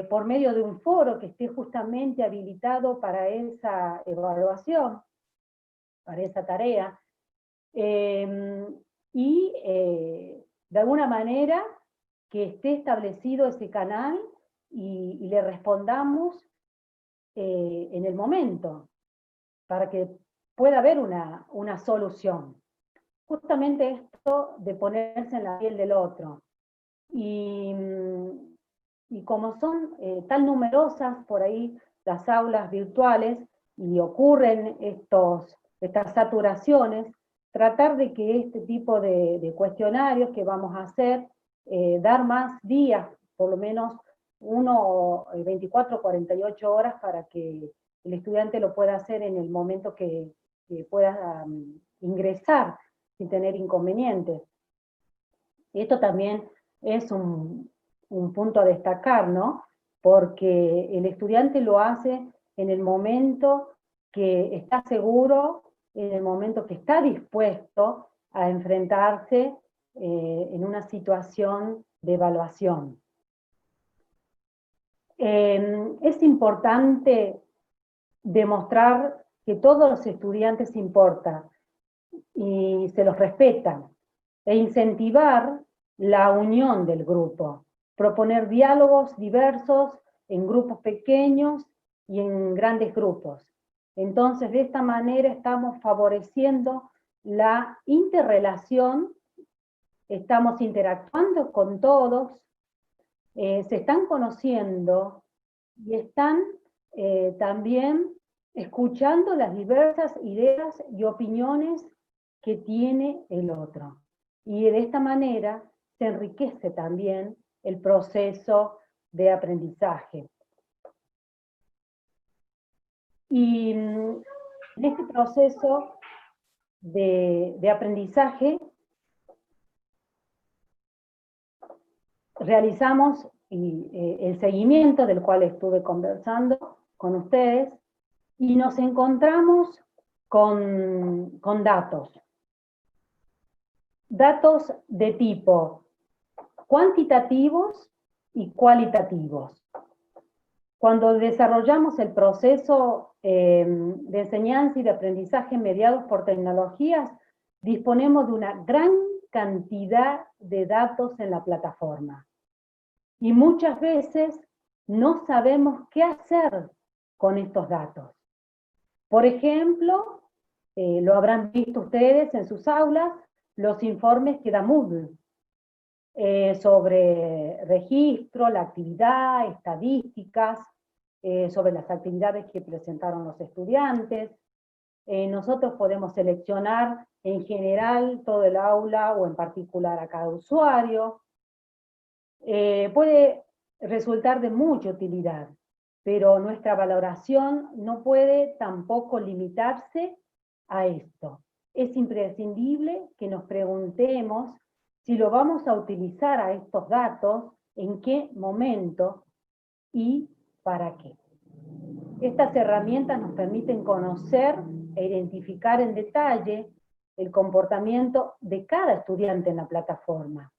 por medio de un foro que esté justamente habilitado para esa evaluación, para esa tarea, y de alguna manera que esté establecido ese canal y le respondamos en el momento, para que pueda haber una solución. Justamente esto de ponerse en la piel del otro. Y como son tan numerosas por ahí las aulas virtuales y ocurren estas saturaciones, tratar de que este tipo de cuestionarios que vamos a hacer, dar más días, por lo menos 24 o 48 horas para que el estudiante lo pueda hacer en el momento que pueda ingresar sin tener inconvenientes. Esto también es un punto a destacar, ¿no? Porque el estudiante lo hace en el momento que está seguro, en el momento que está dispuesto a enfrentarse en una situación de evaluación. Es importante demostrar que todos los estudiantes importan y se los respetan, e incentivar la unión del grupo, proponer diálogos diversos en grupos pequeños y en grandes grupos. Entonces, de esta manera estamos favoreciendo la interrelación, estamos interactuando con todos, se están conociendo y están también escuchando las diversas ideas y opiniones que tiene el otro. Y de esta manera se enriquece también el proceso de aprendizaje. Y en este proceso de aprendizaje realizamos el seguimiento del cual estuve conversando con ustedes y nos encontramos con datos. Datos de tipo cuantitativos y cualitativos. Cuando desarrollamos el proceso de enseñanza y de aprendizaje mediados por tecnologías, disponemos de una gran cantidad de datos en la plataforma. Y muchas veces no sabemos qué hacer con estos datos. Por ejemplo, lo habrán visto ustedes en sus aulas, los informes que da Moodle sobre registro, la actividad, estadísticas, sobre las actividades que presentaron los estudiantes. Nosotros podemos seleccionar en general todo el aula o en particular a cada usuario. Puede resultar de mucha utilidad, pero nuestra valoración no puede tampoco limitarse a esto. Es imprescindible que nos preguntemos si lo vamos a utilizar a estos datos, en qué momento y para qué. Estas herramientas nos permiten conocer e identificar en detalle el comportamiento de cada estudiante en la plataforma.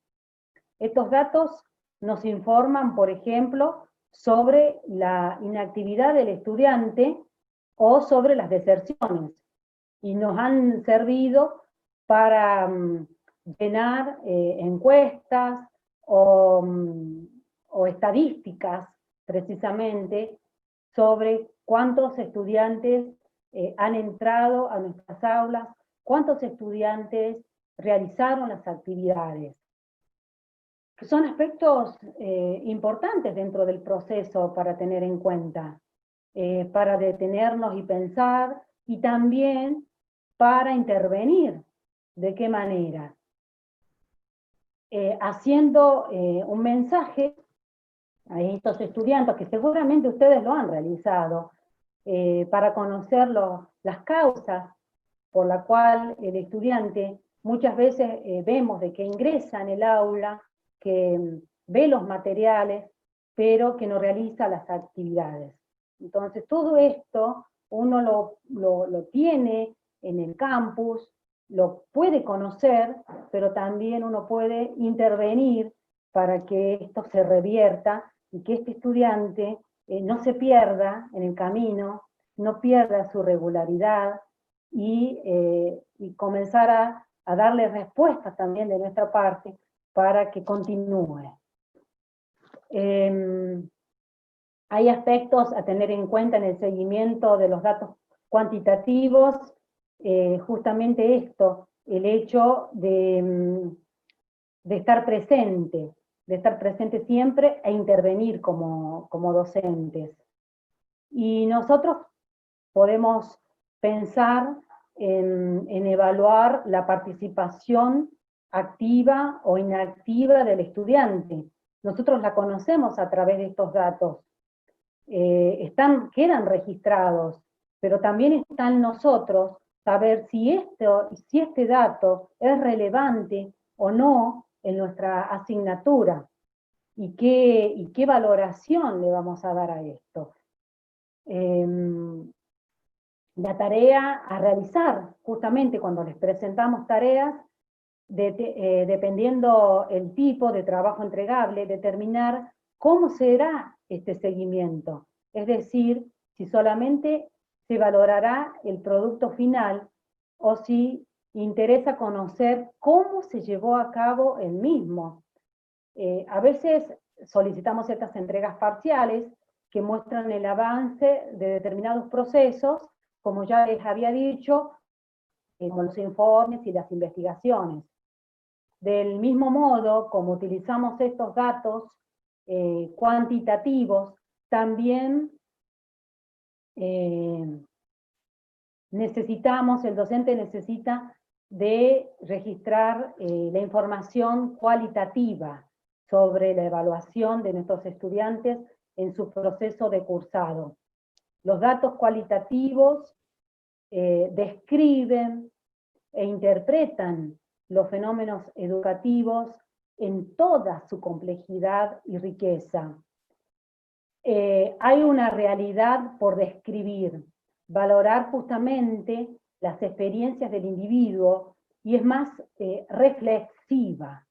Estos datos nos informan, por ejemplo, sobre la inactividad del estudiante o sobre las deserciones, y nos han servido para llenar encuestas o estadísticas, precisamente, sobre cuántos estudiantes han entrado a nuestras aulas, cuántos estudiantes realizaron las actividades. Son aspectos importantes dentro del proceso para tener en cuenta, para detenernos y pensar, y también para intervenir. ¿De qué manera? Haciendo un mensaje a estos estudiantes, que seguramente ustedes lo han realizado, para conocer las causas por la cual el estudiante, muchas veces vemos de que ingresa en el aula, que ve los materiales, pero que no realiza las actividades. Entonces, todo esto uno lo tiene en el campus, lo puede conocer, pero también uno puede intervenir para que esto se revierta y que este estudiante no se pierda en el camino, no pierda su regularidad y comenzar a darle respuestas también de nuestra parte para que continúe. Hay aspectos a tener en cuenta en el seguimiento de los datos cuantitativos, justamente esto, el hecho de estar presente siempre e intervenir como docentes. Y nosotros podemos pensar en evaluar la participación activa o inactiva del estudiante. Nosotros la conocemos a través de estos datos. Quedan registrados, pero también está en nosotros saber si este dato es relevante o no en nuestra asignatura y qué valoración le vamos a dar a esto. La tarea a realizar, justamente cuando les presentamos tareas, dependiendo el tipo de trabajo entregable, determinar cómo será este seguimiento. Es decir, si solamente se valorará el producto final o si interesa conocer cómo se llevó a cabo el mismo. A veces solicitamos estas entregas parciales que muestran el avance de determinados procesos, como ya les había dicho, como los informes y las investigaciones. Del mismo modo, como utilizamos estos datos cuantitativos, también el docente necesita de registrar la información cualitativa sobre la evaluación de nuestros estudiantes en su proceso de cursado. Los datos cualitativos describen e interpretan los fenómenos educativos en toda su complejidad y riqueza. Hay una realidad por describir, valorar justamente las experiencias del individuo y es más reflexiva.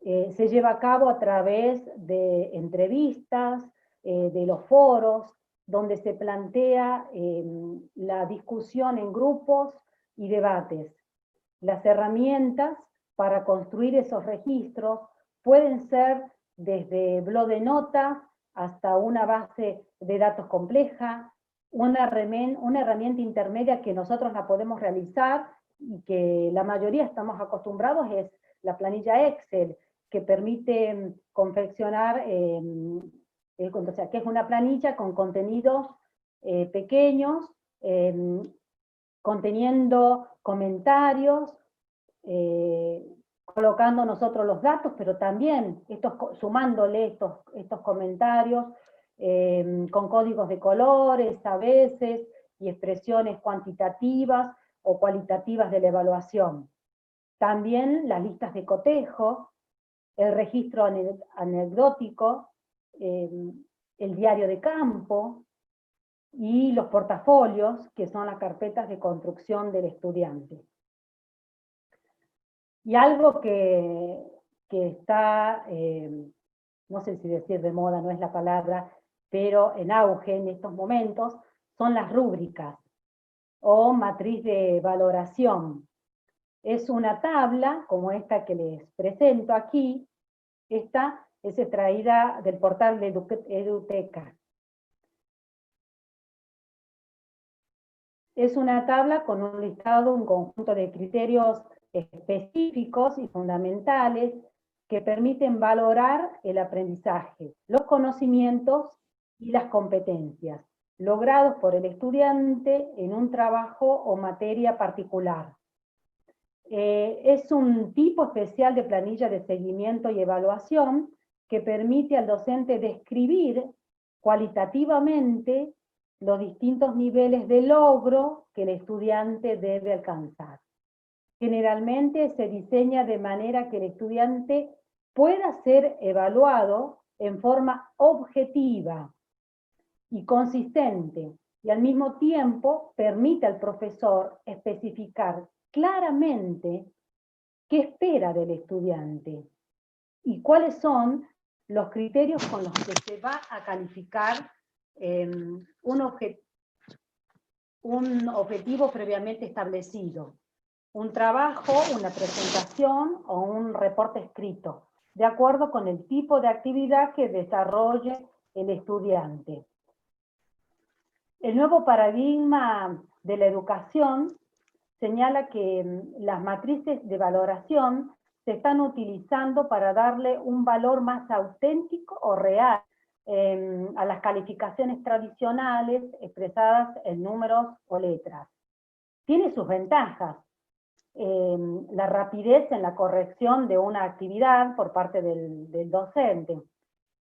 Se lleva a cabo a través de entrevistas, de los foros, donde se plantea la discusión en grupos y debates. Las herramientas para construir esos registros pueden ser desde blog de notas hasta una base de datos compleja, una herramienta intermedia que nosotros la podemos realizar y que la mayoría estamos acostumbrados es la planilla Excel, que permite confeccionar, o sea, que es una planilla con contenidos pequeños, conteniendo comentarios, colocando nosotros los datos, pero también sumándole estos comentarios con códigos de colores a veces y expresiones cuantitativas o cualitativas de la evaluación. También las listas de cotejo, el registro anecdótico, el diario de campo y los portafolios, que son las carpetas de construcción del estudiante. Y algo que está, no sé si decir de moda, no es la palabra, pero en auge en estos momentos, son las rúbricas o matriz de valoración. Es una tabla, como esta que les presento aquí. Esta es extraída del portal de Eduteca. Es una tabla con un listado, un conjunto de criterios específicos y fundamentales que permiten valorar el aprendizaje, los conocimientos y las competencias logrados por el estudiante en un trabajo o materia particular. Es un tipo especial de planilla de seguimiento y evaluación que permite al docente describir cualitativamente los distintos niveles de logro que el estudiante debe alcanzar. Generalmente se diseña de manera que el estudiante pueda ser evaluado en forma objetiva y consistente, y al mismo tiempo permite al profesor especificar claramente qué espera del estudiante y cuáles son los criterios con los que se va a calificar un objetivo previamente establecido, un trabajo, una presentación o un reporte escrito, de acuerdo con el tipo de actividad que desarrolle el estudiante. El nuevo paradigma de la educación señala que las matrices de valoración se están utilizando para darle un valor más auténtico o real a las calificaciones tradicionales expresadas en números o letras. Tiene sus ventajas. La rapidez en la corrección de una actividad por parte del docente,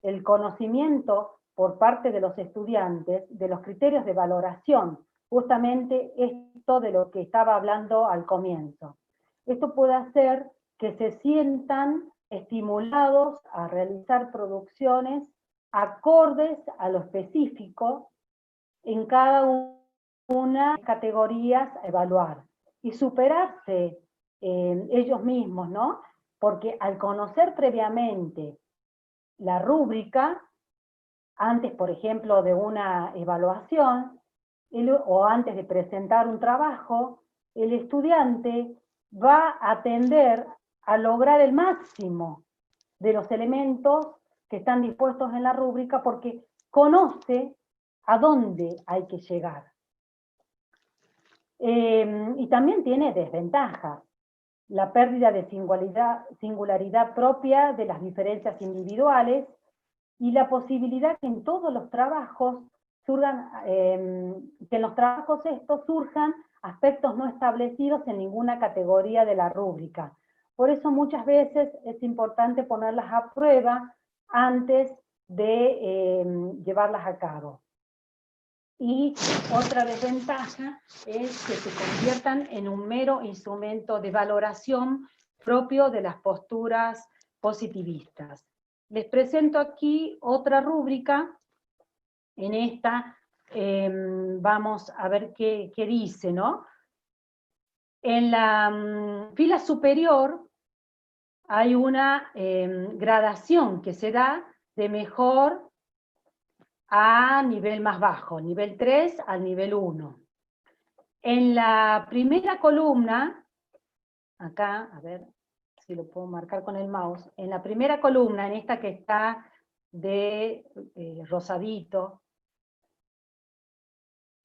el conocimiento por parte de los estudiantes de los criterios de valoración, justamente esto de lo que estaba hablando al comienzo. Esto puede hacer que se sientan estimulados a realizar producciones acordes a lo específico en cada una de las categorías a evaluar y superarse ellos mismos, ¿no? Porque al conocer previamente la rúbrica, antes, por ejemplo, de una evaluación, o antes de presentar un trabajo, el estudiante va a tender a lograr el máximo de los elementos que están dispuestos en la rúbrica porque conoce a dónde hay que llegar. Y también tiene desventajas. La pérdida de singularidad propia de las diferencias individuales y la posibilidad que en todos los trabajos surjan, que en los trabajos estos surjan aspectos no establecidos en ninguna categoría de la rúbrica. Por eso muchas veces es importante ponerlas a prueba antes de llevarlas a cabo. Y otra desventaja es que se conviertan en un mero instrumento de valoración propio de las posturas positivistas. Les presento aquí otra rúbrica. En esta vamos a ver qué dice, ¿no? En la fila superior hay una gradación que se da de mejor a nivel más bajo, nivel 3 al nivel 1. En la primera columna, acá, a ver si lo puedo marcar con el mouse, en la primera columna, en esta que está de rosadito,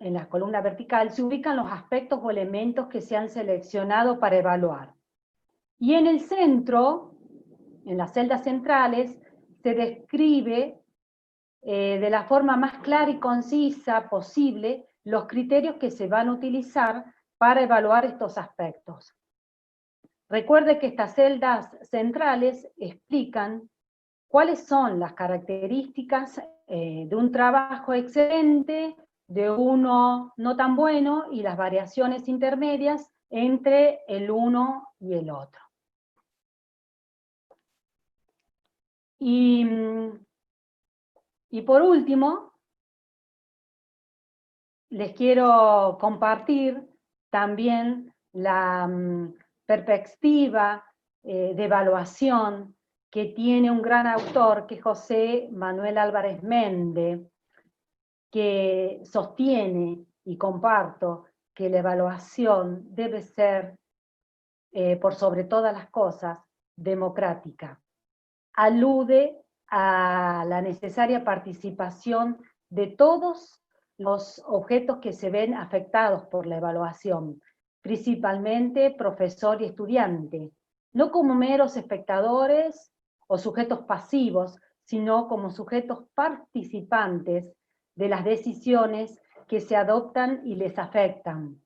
en la columna vertical, se ubican los aspectos o elementos que se han seleccionado para evaluar. Y en el centro, en las celdas centrales, se describe de la forma más clara y concisa posible los criterios que se van a utilizar para evaluar estos aspectos. Recuerde que estas celdas centrales explican cuáles son las características de un trabajo excelente, de uno no tan bueno, y las variaciones intermedias entre el uno y el otro. Y por último, les quiero compartir también la perspectiva de evaluación que tiene un gran autor, que es José Manuel Álvarez Mende, que sostiene y comparto que la evaluación debe ser, por sobre todas las cosas, democrática. Alude a la necesaria participación de todos los objetos que se ven afectados por la evaluación, principalmente profesor y estudiante, no como meros espectadores o sujetos pasivos, sino como sujetos participantes de las decisiones que se adoptan y les afectan.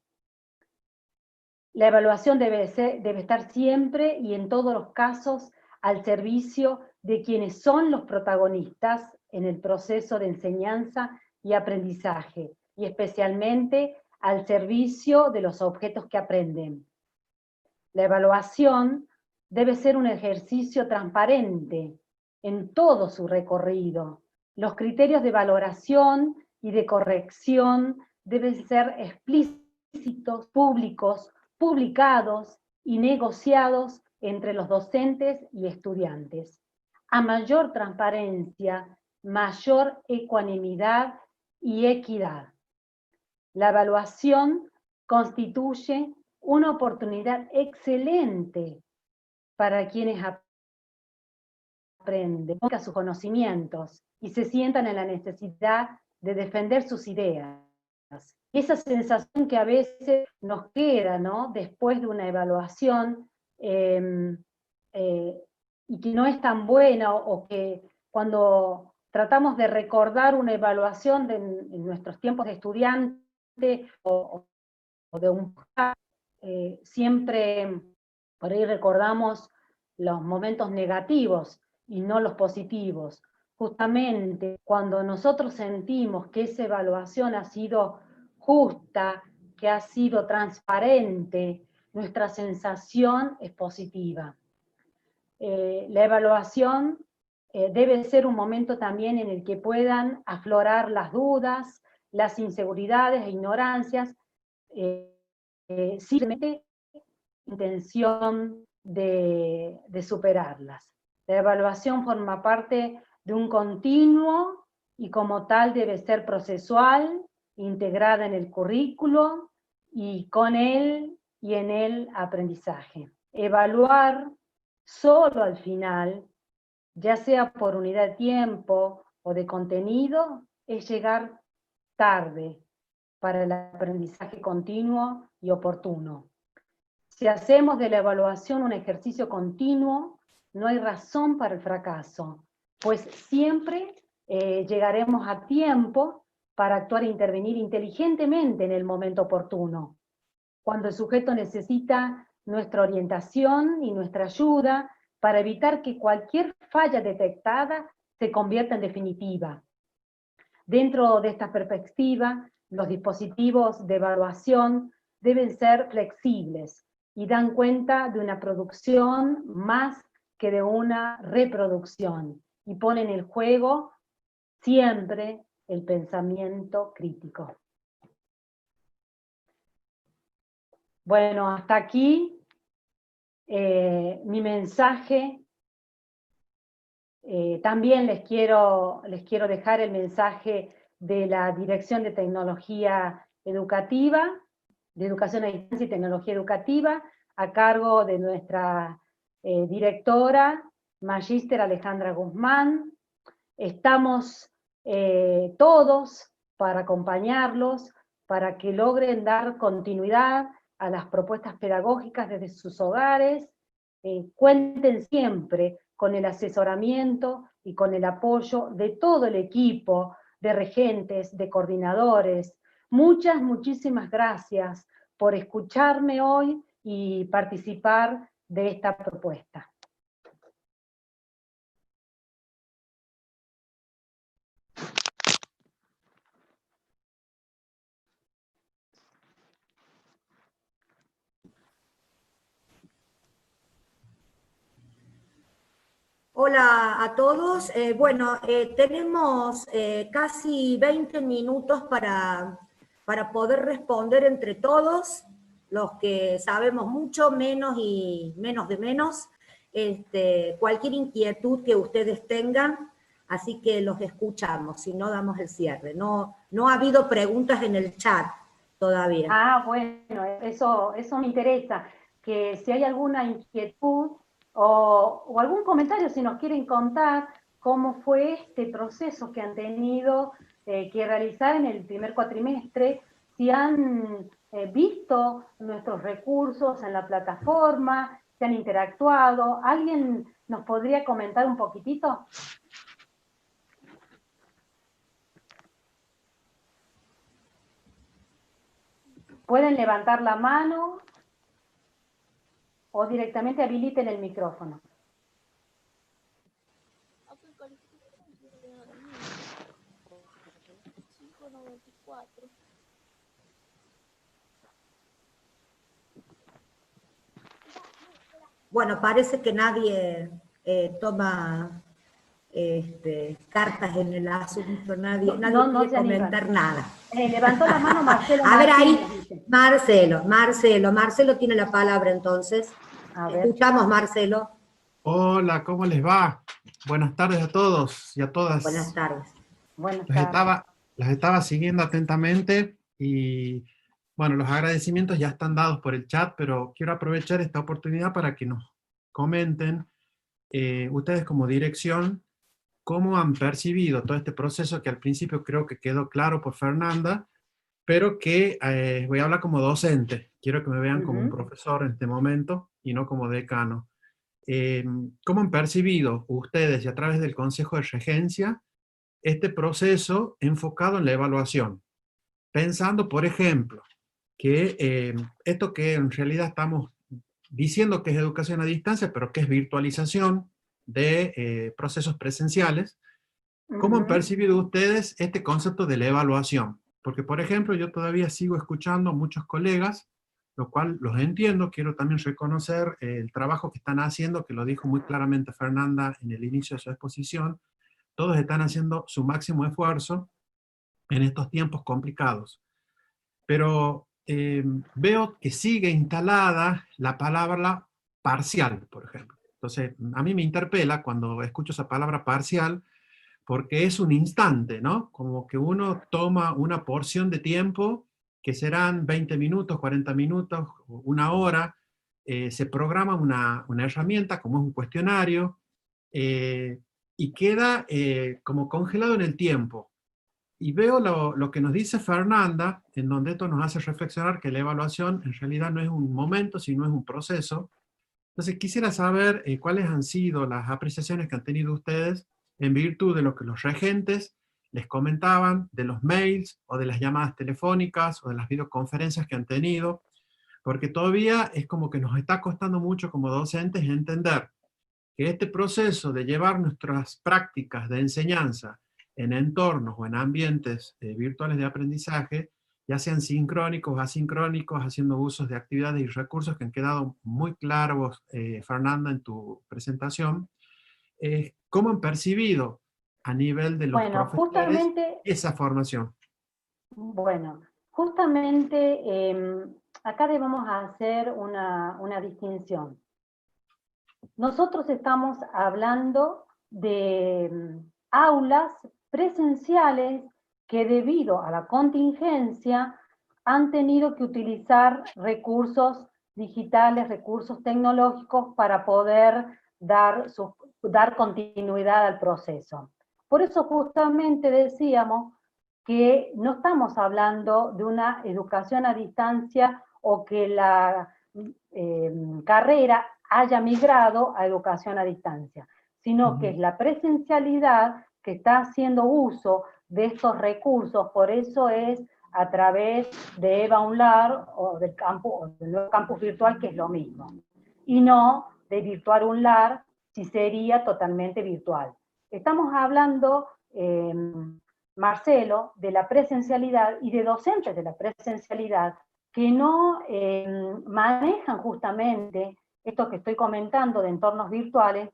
La evaluación debe estar siempre y en todos los casos al servicio de quienes son los protagonistas en el proceso de enseñanza y aprendizaje, y especialmente al servicio de los objetos que aprenden. La evaluación debe ser un ejercicio transparente en todo su recorrido. Los criterios de valoración y de corrección deben ser explícitos, públicos, publicados y negociados entre los docentes y estudiantes. A mayor transparencia, mayor ecuanimidad y equidad. La evaluación constituye una oportunidad excelente para quienes aprenden, sus conocimientos y se sientan en la necesidad de defender sus ideas. Esa sensación que a veces nos queda, ¿no?, después de una evaluación y que no es tan buena, o que cuando tratamos de recordar una evaluación en nuestros tiempos de estudiante o de un siempre por ahí recordamos los momentos negativos y no los positivos. Justamente cuando nosotros sentimos que esa evaluación ha sido justa, que ha sido transparente, nuestra sensación es positiva. La evaluación debe ser un momento también en el que puedan aflorar las dudas, las inseguridades e ignorancias, simplemente intención de superarlas. La evaluación forma parte de un continuo y como tal debe ser procesual, integrada en el currículo y con él y en el aprendizaje. Evaluar solo al final, ya sea por unidad de tiempo o de contenido, es llegar tarde para el aprendizaje continuo y oportuno. Si hacemos de la evaluación un ejercicio continuo, no hay razón para el fracaso, pues siempre llegaremos a tiempo para actuar e intervenir inteligentemente en el momento oportuno, cuando el sujeto necesita nuestra orientación y nuestra ayuda para evitar que cualquier falla detectada se convierta en definitiva. Dentro de esta perspectiva, los dispositivos de evaluación deben ser flexibles y dan cuenta de una producción más que de una reproducción, y ponen en juego siempre el pensamiento crítico. Bueno, hasta aquí mi mensaje. También les quiero dejar el mensaje de la Dirección de Tecnología Educativa, de Educación a Distancia y Tecnología Educativa, a cargo de nuestra directora, Magíster Alejandra Guzmán. Estamos todos para acompañarlos, para que logren dar continuidad a las propuestas pedagógicas desde sus hogares. Cuenten siempre con el asesoramiento y con el apoyo de todo el equipo de regentes, de coordinadores. Muchísimas gracias por escucharme hoy y participar de esta propuesta. Hola a todos. Tenemos casi 20 minutos para poder responder entre todos, los que sabemos mucho, menos y menos de menos, cualquier inquietud que ustedes tengan, así que los escuchamos, si no damos el cierre. No ha habido preguntas en el chat todavía. Ah, bueno, eso me interesa, que si hay alguna inquietud o algún comentario, si nos quieren contar cómo fue este proceso que han tenido que realizar en el primer cuatrimestre, si han visto nuestros recursos en la plataforma, si han interactuado. ¿Alguien nos podría comentar un poquitito? Pueden levantar la mano o directamente habiliten el micrófono. Bueno, parece que nadie toma cartas en el asunto, nadie quiere comentar nada. Levantó la mano Marcelo. A ver ahí, Marcelo tiene la palabra entonces. Escuchamos, Marcelo. Hola, ¿cómo les va? Buenas tardes a todos y a todas. Buenas tardes. Las estaba siguiendo atentamente y, bueno, los agradecimientos ya están dados por el chat, pero quiero aprovechar esta oportunidad para que nos comenten, ustedes como dirección, cómo han percibido todo este proceso que al principio creo que quedó claro por Fernanda, pero que voy a hablar como docente. Quiero que me vean como un profesor en este momento y no como decano. ¿Cómo han percibido ustedes y a través del Consejo de Regencia este proceso enfocado en la evaluación? Pensando, por ejemplo, que esto que en realidad estamos diciendo que es educación a distancia, pero que es virtualización de procesos presenciales, ¿cómo han percibido ustedes este concepto de la evaluación? Porque, por ejemplo, yo todavía sigo escuchando a muchos colegas, lo cual los entiendo. Quiero también reconocer el trabajo que están haciendo, que lo dijo muy claramente Fernanda en el inicio de su exposición. Todos están haciendo su máximo esfuerzo en estos tiempos complicados. Pero veo que sigue instalada la palabra parcial, por ejemplo. Entonces, a mí me interpela cuando escucho esa palabra parcial, porque es un instante, ¿no? Como que uno toma una porción de tiempo, que serán 20 minutos, 40 minutos, una hora, se programa una herramienta, como es un cuestionario, y queda como congelado en el tiempo. Y veo lo que nos dice Fernanda, en donde esto nos hace reflexionar que la evaluación en realidad no es un momento, sino es un proceso. Entonces quisiera saber cuáles han sido las apreciaciones que han tenido ustedes en virtud de lo que los regentes les comentaban, de los mails o de las llamadas telefónicas o de las videoconferencias que han tenido, porque todavía es como que nos está costando mucho como docentes entender que este proceso de llevar nuestras prácticas de enseñanza en entornos o en ambientes virtuales de aprendizaje, ya sean sincrónicos, asincrónicos, haciendo usos de actividades y recursos que han quedado muy claros, Fernanda, en tu presentación, ¿cómo han percibido a nivel de los Bueno, profesores justamente, esa formación? bueno, justamente acá debemos hacer una distinción. Nosotros estamos hablando de aulas presenciales que debido a la contingencia han tenido que utilizar recursos digitales, recursos tecnológicos para poder dar continuidad al proceso. Por eso justamente decíamos que no estamos hablando de una educación a distancia o que la carrera haya migrado a educación a distancia, sino que es la presencialidad que está haciendo uso de estos recursos, por eso es a través de EVA UNLAR o del nuevo campus virtual, que es lo mismo, y no de Virtual UNLAR, si sería totalmente virtual. Estamos hablando, Marcelo, de la presencialidad y de docentes de la presencialidad que no manejan justamente esto que estoy comentando de entornos virtuales,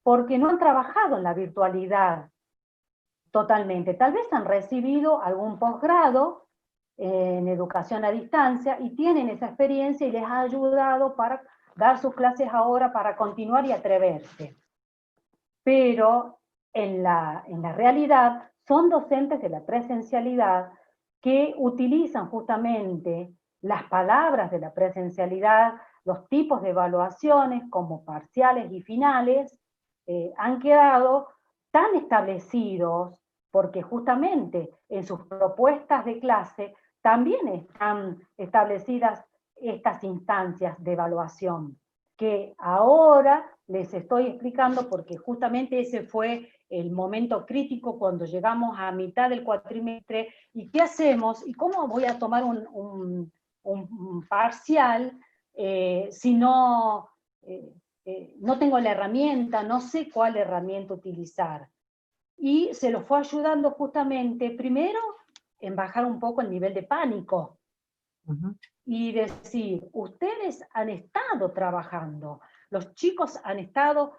porque no han trabajado en la virtualidad totalmente. Tal vez han recibido algún posgrado en educación a distancia y tienen esa experiencia y les ha ayudado para dar sus clases ahora, para continuar y atreverse. Pero en la realidad son docentes de la presencialidad que utilizan justamente las palabras de la presencialidad, los tipos de evaluaciones como parciales y finales, han quedado tan establecidos porque justamente en sus propuestas de clase también están establecidas estas instancias de evaluación, que ahora les estoy explicando porque justamente ese fue el momento crítico cuando llegamos a mitad del cuatrimestre. ¿Y qué hacemos? ¿Y cómo voy a tomar un parcial si no, no tengo la herramienta, no sé cuál herramienta utilizar? Y se los fue ayudando justamente, primero, en bajar un poco el nivel de pánico. Y decir, ustedes han estado trabajando, los chicos han estado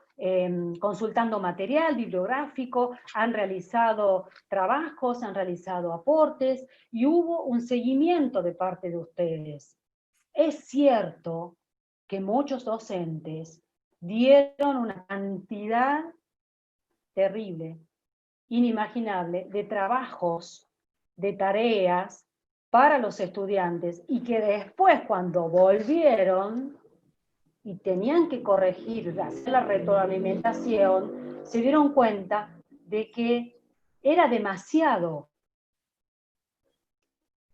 consultando material bibliográfico, han realizado trabajos, han realizado aportes y hubo un seguimiento de parte de ustedes. Es cierto que muchos docentes dieron una cantidad terrible, inimaginable, de trabajos, de tareas para los estudiantes y que después cuando volvieron y tenían que corregir, hacer la retroalimentación, se dieron cuenta de que era demasiado.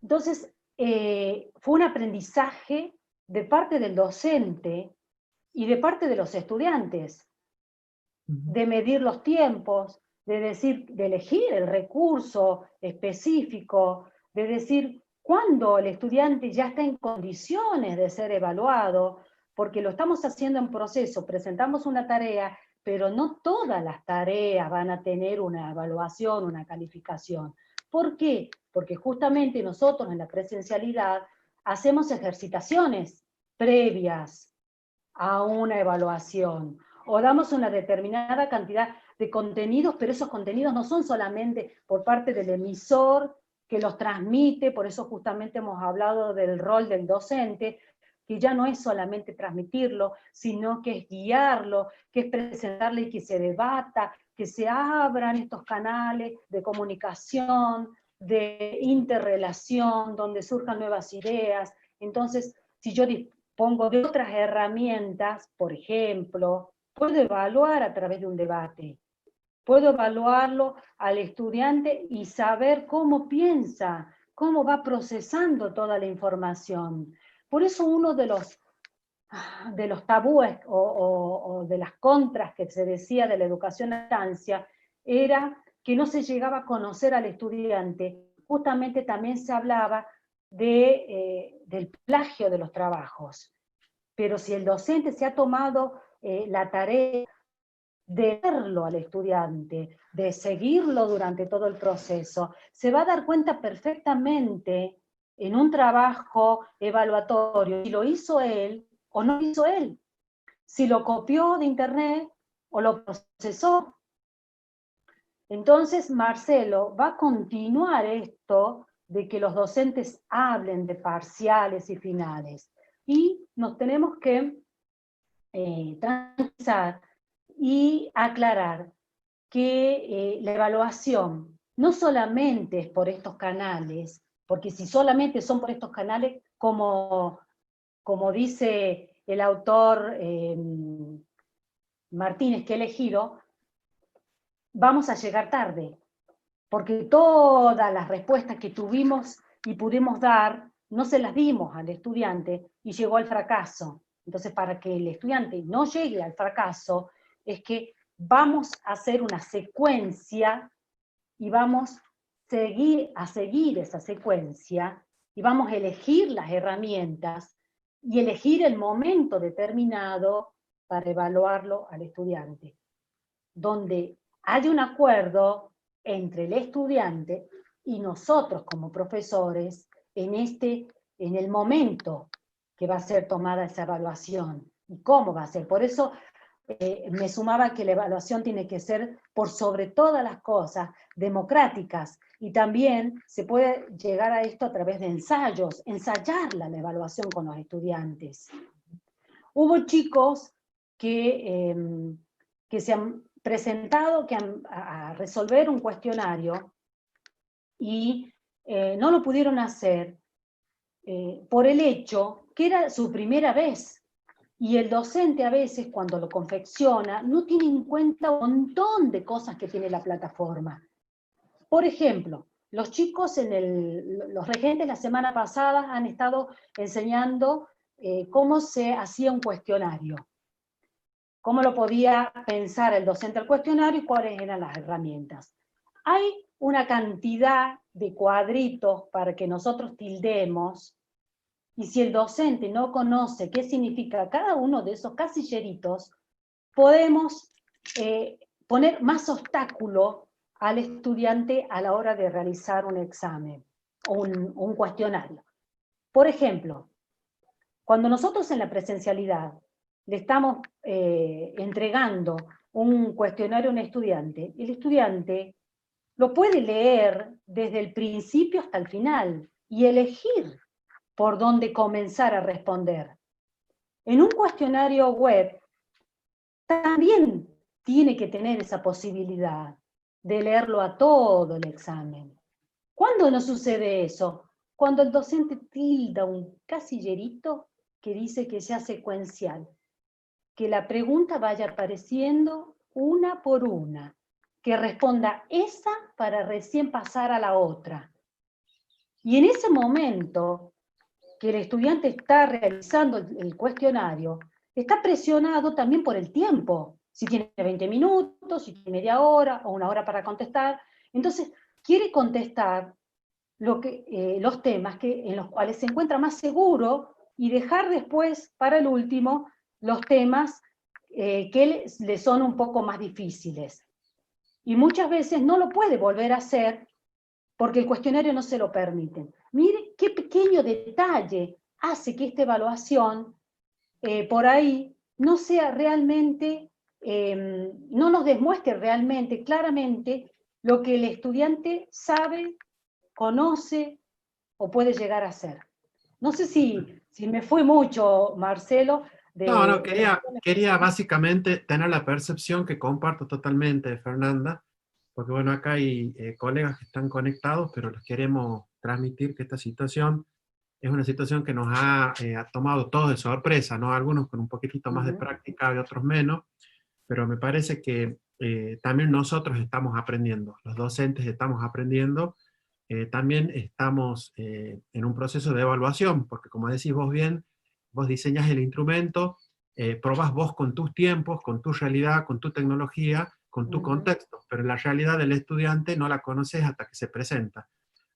Entonces, fue un aprendizaje de parte del docente y de parte de los estudiantes, de medir los tiempos, de decir, de elegir el recurso específico, de decir cuándo el estudiante ya está en condiciones de ser evaluado, porque lo estamos haciendo en proceso, presentamos una tarea, pero no todas las tareas van a tener una evaluación, una calificación. ¿Por qué? Porque justamente nosotros en la presencialidad hacemos ejercitaciones previas a una evaluación, o damos una determinada cantidad de contenidos, pero esos contenidos no son solamente por parte del emisor que los transmite, por eso justamente hemos hablado del rol del docente, que ya no es solamente transmitirlo, sino que es guiarlo, que es presentarle y que se debata, que se abran estos canales de comunicación, de interrelación, donde surjan nuevas ideas. Entonces, si yo dispongo de otras herramientas, por ejemplo, puedo evaluar a través de un debate, puedo evaluarlo al estudiante y saber cómo piensa, cómo va procesando toda la información. Por eso uno de los tabúes o de las contras que se decía de la educación a distancia era que no se llegaba a conocer al estudiante. Justamente también se hablaba del plagio de los trabajos. Pero si el docente se ha tomado la tarea de verlo al estudiante, de seguirlo durante todo el proceso, se va a dar cuenta perfectamente en un trabajo evaluatorio si lo hizo él o no lo hizo él, si lo copió de internet o lo procesó. Entonces Marcelo va a continuar esto de que los docentes hablen de parciales y finales, y nos tenemos que tranquilizar y aclarar que la evaluación no solamente es por estos canales, porque si solamente son por estos canales, como dice el autor Martínez que he elegido, vamos a llegar tarde, porque todas las respuestas que tuvimos y pudimos dar, no se las dimos al estudiante y llegó al fracaso. Entonces, para que el estudiante no llegue al fracaso, es que vamos a hacer una secuencia y vamos a seguir esa secuencia y vamos a elegir las herramientas y elegir el momento determinado para evaluarlo al estudiante, donde hay un acuerdo entre el estudiante y nosotros como profesores en el momento que va a ser tomada esa evaluación y cómo va a ser. Por eso me sumaba que la evaluación tiene que ser, por sobre todas las cosas, democráticas, y también se puede llegar a esto a través de ensayos, ensayar la evaluación con los estudiantes. Hubo chicos que se han presentado a resolver un cuestionario y no lo pudieron hacer por el hecho que era su primera vez. Y el docente a veces, cuando lo confecciona, no tiene en cuenta un montón de cosas que tiene la plataforma. Por ejemplo, los chicos los regentes la semana pasada han estado enseñando cómo se hacía un cuestionario, cómo lo podía pensar el docente al cuestionario y cuáles eran las herramientas. Hay una cantidad de cuadritos para que nosotros tildemos, y si el docente no conoce qué significa cada uno de esos casilleritos, podemos poner más obstáculo al estudiante a la hora de realizar un examen o un cuestionario. Por ejemplo, cuando nosotros en la presencialidad le estamos entregando un cuestionario a un estudiante, el estudiante lo puede leer desde el principio hasta el final y elegir por dónde comenzar a responder. En un cuestionario web también tiene que tener esa posibilidad de leerlo a todo el examen. ¿Cuándo no sucede eso? Cuando el docente tilda un casillerito que dice que sea secuencial, que la pregunta vaya apareciendo una por una, que responda esa para recién pasar a la otra. Y en ese momento que el estudiante está realizando el cuestionario, está presionado también por el tiempo, si tiene 20 minutos, si tiene media hora o una hora para contestar. Entonces, quiere contestar los temas en los cuales se encuentra más seguro y dejar después, para el último, los temas que le son un poco más difíciles. Y muchas veces no lo puede volver a hacer porque el cuestionario no se lo permite. Mire qué pequeño detalle hace que esta evaluación por ahí no sea realmente, no nos demuestre realmente, claramente, lo que el estudiante sabe conoce o puede llegar a ser. No sé si me fue mucho, Marcelo. No, quería básicamente tener la percepción que comparto totalmente, Fernanda, porque bueno, acá hay colegas que están conectados, pero les queremos transmitir que esta situación es una situación que nos ha tomado todos de sorpresa, ¿no? Algunos con un poquitito más de práctica y otros menos, pero me parece que también nosotros estamos aprendiendo, los docentes estamos aprendiendo, también estamos en un proceso de evaluación, porque como decís vos bien, vos diseñas el instrumento, probás vos con tus tiempos, con tu realidad, con tu tecnología, con tu contexto, pero la realidad del estudiante no la conoces hasta que se presenta.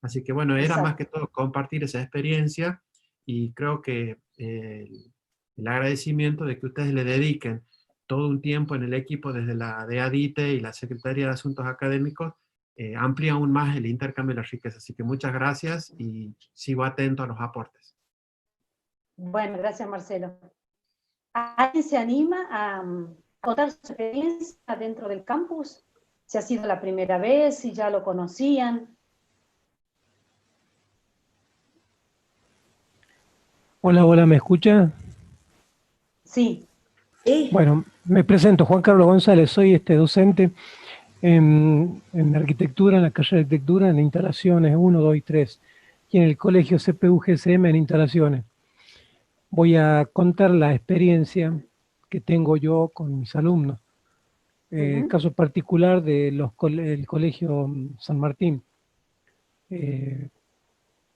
Así que bueno, era más que todo compartir esa experiencia y creo que el agradecimiento de que ustedes le dediquen todo un tiempo en el equipo desde la DEADITE y la Secretaría de Asuntos Académicos amplía aún más el intercambio de la riqueza. Así que muchas gracias y sigo atento a los aportes. Bueno, gracias Marcelo. ¿Alguien se anima a contar su experiencia dentro del campus? Si ha sido la primera vez, si ya lo conocían. Hola, hola, ¿me escucha? Sí. Bueno, me presento, Juan Carlos González, soy docente en arquitectura, en la carrera de arquitectura, en instalaciones 1, 2 y 3, y en el colegio CPU-GSM en instalaciones. Voy a contar la experiencia que tengo yo con mis alumnos. Caso particular del colegio San Martín.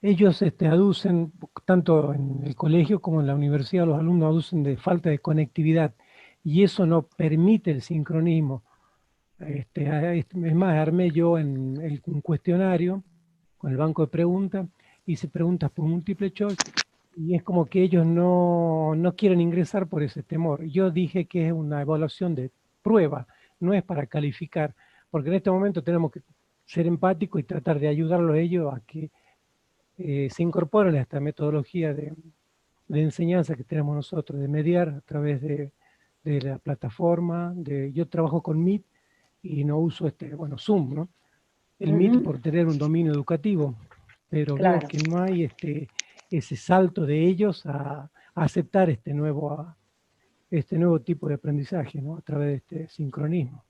Ellos aducen, tanto en el colegio como en la universidad, los alumnos aducen de falta de conectividad y eso no permite el sincronismo. Es más, armé yo un cuestionario con el banco de preguntas, hice preguntas por múltiple choice y es como que ellos no quieren ingresar por ese temor. Yo dije que es una evaluación de prueba, no es para calificar, porque en este momento tenemos que ser empáticos y tratar de ayudarlos a ellos a que se incorporan a esta metodología de enseñanza que tenemos nosotros, de mediar a través de la plataforma. Yo trabajo con Meet y no uso Zoom, ¿no? El Meet por tener un dominio educativo, pero Claro. veo que no hay ese salto de ellos a aceptar este nuevo tipo de aprendizaje, ¿no? A través de este sincronismo.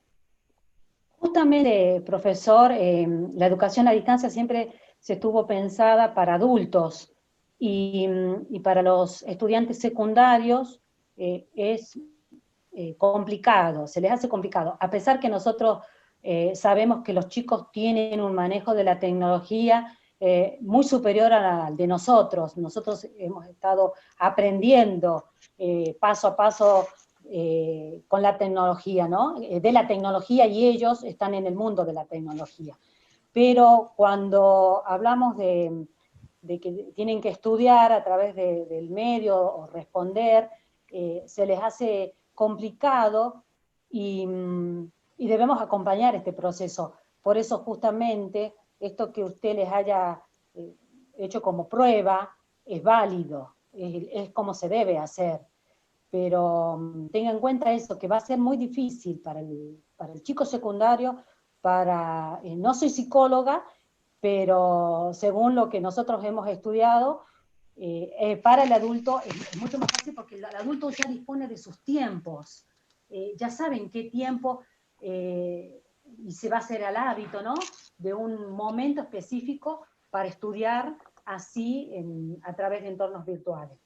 Justamente, profesor, la educación a distancia siempre se estuvo pensada para adultos y para los estudiantes secundarios es complicado, se les hace complicado, a pesar que nosotros sabemos que los chicos tienen un manejo de la tecnología muy superior al de nosotros. Nosotros hemos estado aprendiendo paso a paso con la tecnología, ¿no? De la tecnología, y ellos están en el mundo de la tecnología. Pero cuando hablamos de que tienen que estudiar a través del medio o responder, se les hace complicado y debemos acompañar este proceso. Por eso justamente esto que usted les haya hecho como prueba es válido, es como se debe hacer. Pero tenga en cuenta eso, que va a ser muy difícil para el chico secundario, no soy psicóloga, pero según lo que nosotros hemos estudiado, para el adulto es mucho más fácil porque el adulto ya dispone de sus tiempos, ya saben qué tiempo, y se va a hacer al hábito, ¿no? De un momento específico para estudiar así a través de entornos virtuales.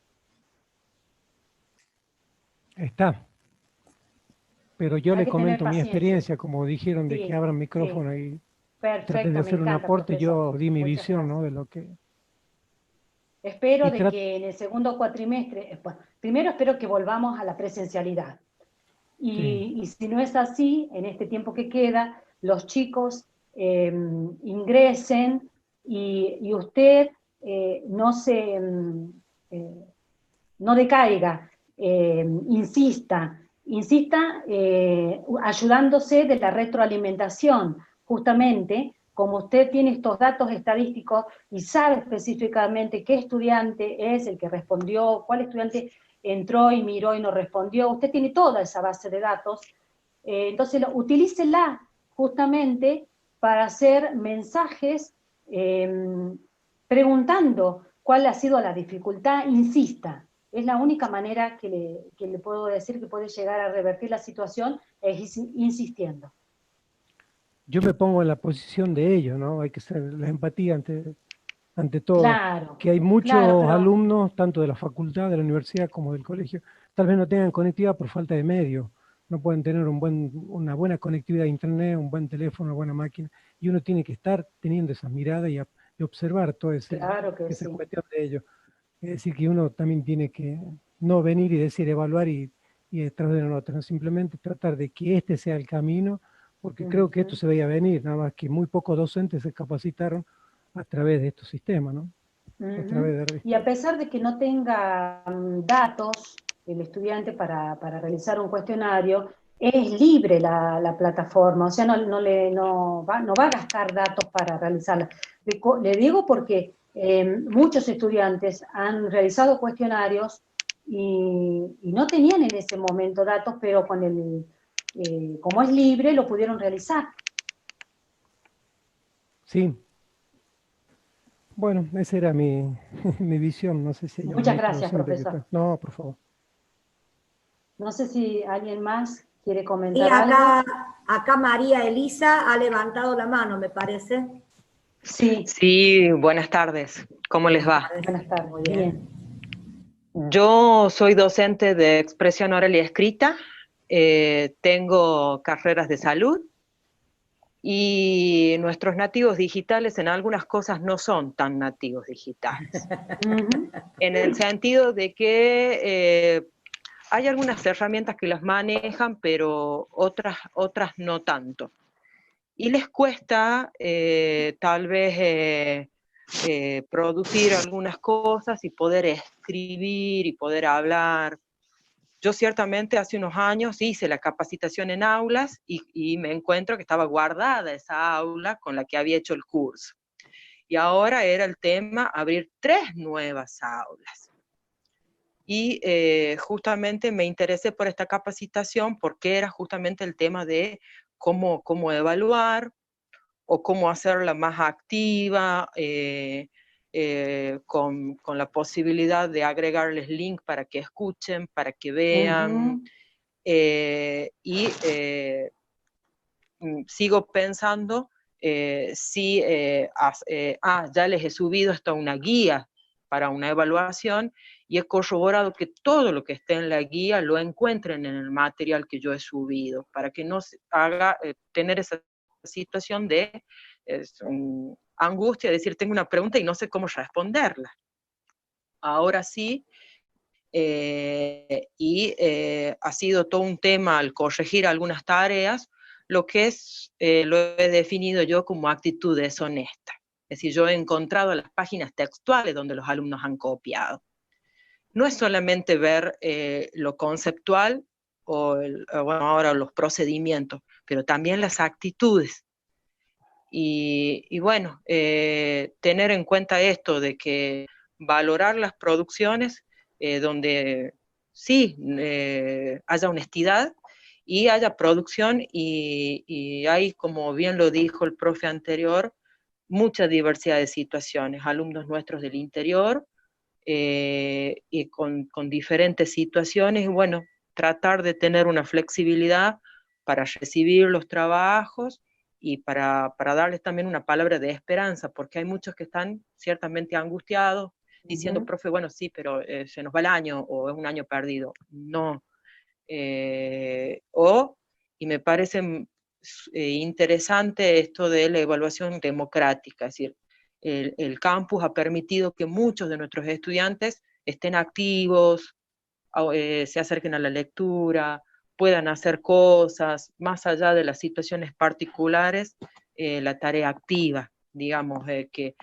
Está. Pero yo le comento mi experiencia, como dijeron, sí, de que abran micrófono y traten de hacer un aporte. Yo di mi visión, ¿no? De lo que... Espero de que en el segundo cuatrimestre, primero espero que volvamos a la presencialidad. Y si no es así, en este tiempo que queda, los chicos ingresen y usted no decaiga, insista ayudándose de la retroalimentación, justamente. Como usted tiene estos datos estadísticos y sabe específicamente qué estudiante es el que respondió, cuál estudiante entró y miró y no respondió, usted tiene toda esa base de datos, entonces utilícela justamente para hacer mensajes preguntando cuál ha sido la dificultad, insista. Es la única manera que le puedo decir que puede llegar a revertir la situación, es insistiendo. Yo me pongo en la posición de ellos, ¿no? Hay que ser la empatía ante todo. Claro, Que hay muchos claro, pero alumnos, tanto de la facultad, de la universidad, como del colegio, tal vez no tengan conectividad por falta de medios, no pueden tener una buena conectividad a internet, un buen teléfono, una buena máquina, y uno tiene que estar teniendo esas miradas y observar toda claro que esa sí. cuestión de ellos. Es decir, que uno también tiene que no venir y decir, evaluar y detrás de la nota, no simplemente tratar de que este sea el camino, porque creo que esto se veía venir, nada más que muy pocos docentes se capacitaron a través de estos sistemas, ¿no? A través de Y a pesar de que no tenga datos el estudiante para realizar un cuestionario, es libre la plataforma, o sea, no va a gastar datos para realizarla. Le digo porque muchos estudiantes han realizado cuestionarios y no tenían en ese momento datos, pero como es libre, lo pudieron realizar. Sí. Bueno, esa era mi, mi visión, no sé si hay algún Muchas otro gracias, docente que profesor. está... No, por favor. No sé si alguien más quiere Y comentar algo. acá María Elisa ha levantado la mano, me parece. Sí, Sí, buenas tardes. ¿Cómo les va? buenas tardes. Muy Bien. Yo soy docente de expresión oral y escrita, tengo carreras de salud y nuestros nativos digitales en algunas cosas no son tan nativos digitales. En el sentido de que hay algunas herramientas que las manejan, pero otras no tanto. Y les cuesta tal vez producir algunas cosas y poder escribir y poder hablar. Yo ciertamente hace unos años hice la capacitación en aulas y me encuentro que estaba guardada esa aula con la que había hecho el curso. Y ahora era el tema abrir 3 nuevas aulas. Y justamente me interesé por esta capacitación porque era justamente el tema de cómo evaluar, o cómo hacerla más activa, con la posibilidad de agregarles link para que escuchen, para que vean, sigo pensando ya les he subido hasta una guía para una evaluación y he corroborado que todo lo que esté en la guía lo encuentren en el material que yo he subido, para que no se haga tener esa situación de angustia, decir, tengo una pregunta y no sé cómo responderla. Ahora sí, ha sido todo un tema al corregir algunas tareas, lo que lo he definido yo como actitud deshonesta. Es decir, yo he encontrado las páginas textuales donde los alumnos han copiado. No es solamente ver lo conceptual bueno, ahora los procedimientos, pero también las actitudes. Y bueno, tener en cuenta esto de que valorar las producciones donde sí haya honestidad y haya producción y hay, como bien lo dijo el profe anterior, mucha diversidad de situaciones, alumnos nuestros del interior y con diferentes situaciones, y bueno, tratar de tener una flexibilidad para recibir los trabajos y para darles también una palabra de esperanza, porque hay muchos que están ciertamente angustiados, diciendo, profe, bueno, sí, pero se nos va el año, o es un año perdido. No. Y me parece interesante esto de la evaluación democrática, es decir, el campus ha permitido que muchos de nuestros estudiantes estén activos, se acerquen a la lectura, puedan hacer cosas, más allá de las situaciones particulares, la tarea activa, digamos, que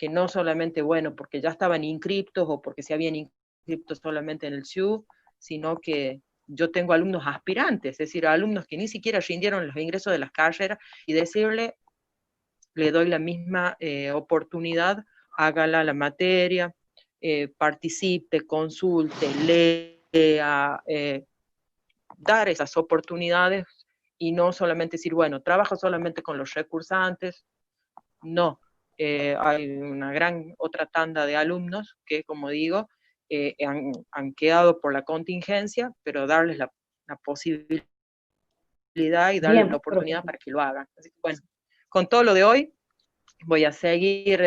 no solamente, bueno, porque ya estaban inscriptos o porque se habían inscrito solamente en el SIU, sino que yo tengo alumnos aspirantes, es decir, alumnos que ni siquiera rindieron los ingresos de las carreras, y decirle, le doy la misma oportunidad, hágala la materia, participe, consulte, lea, dar esas oportunidades y no solamente decir, bueno, trabajo solamente con los recursantes, no. hay una gran otra tanda de alumnos que, como digo, han quedado por la contingencia, pero darles la posibilidad y darles la oportunidad para que lo hagan. Así que, bueno, con todo lo de hoy, voy a seguir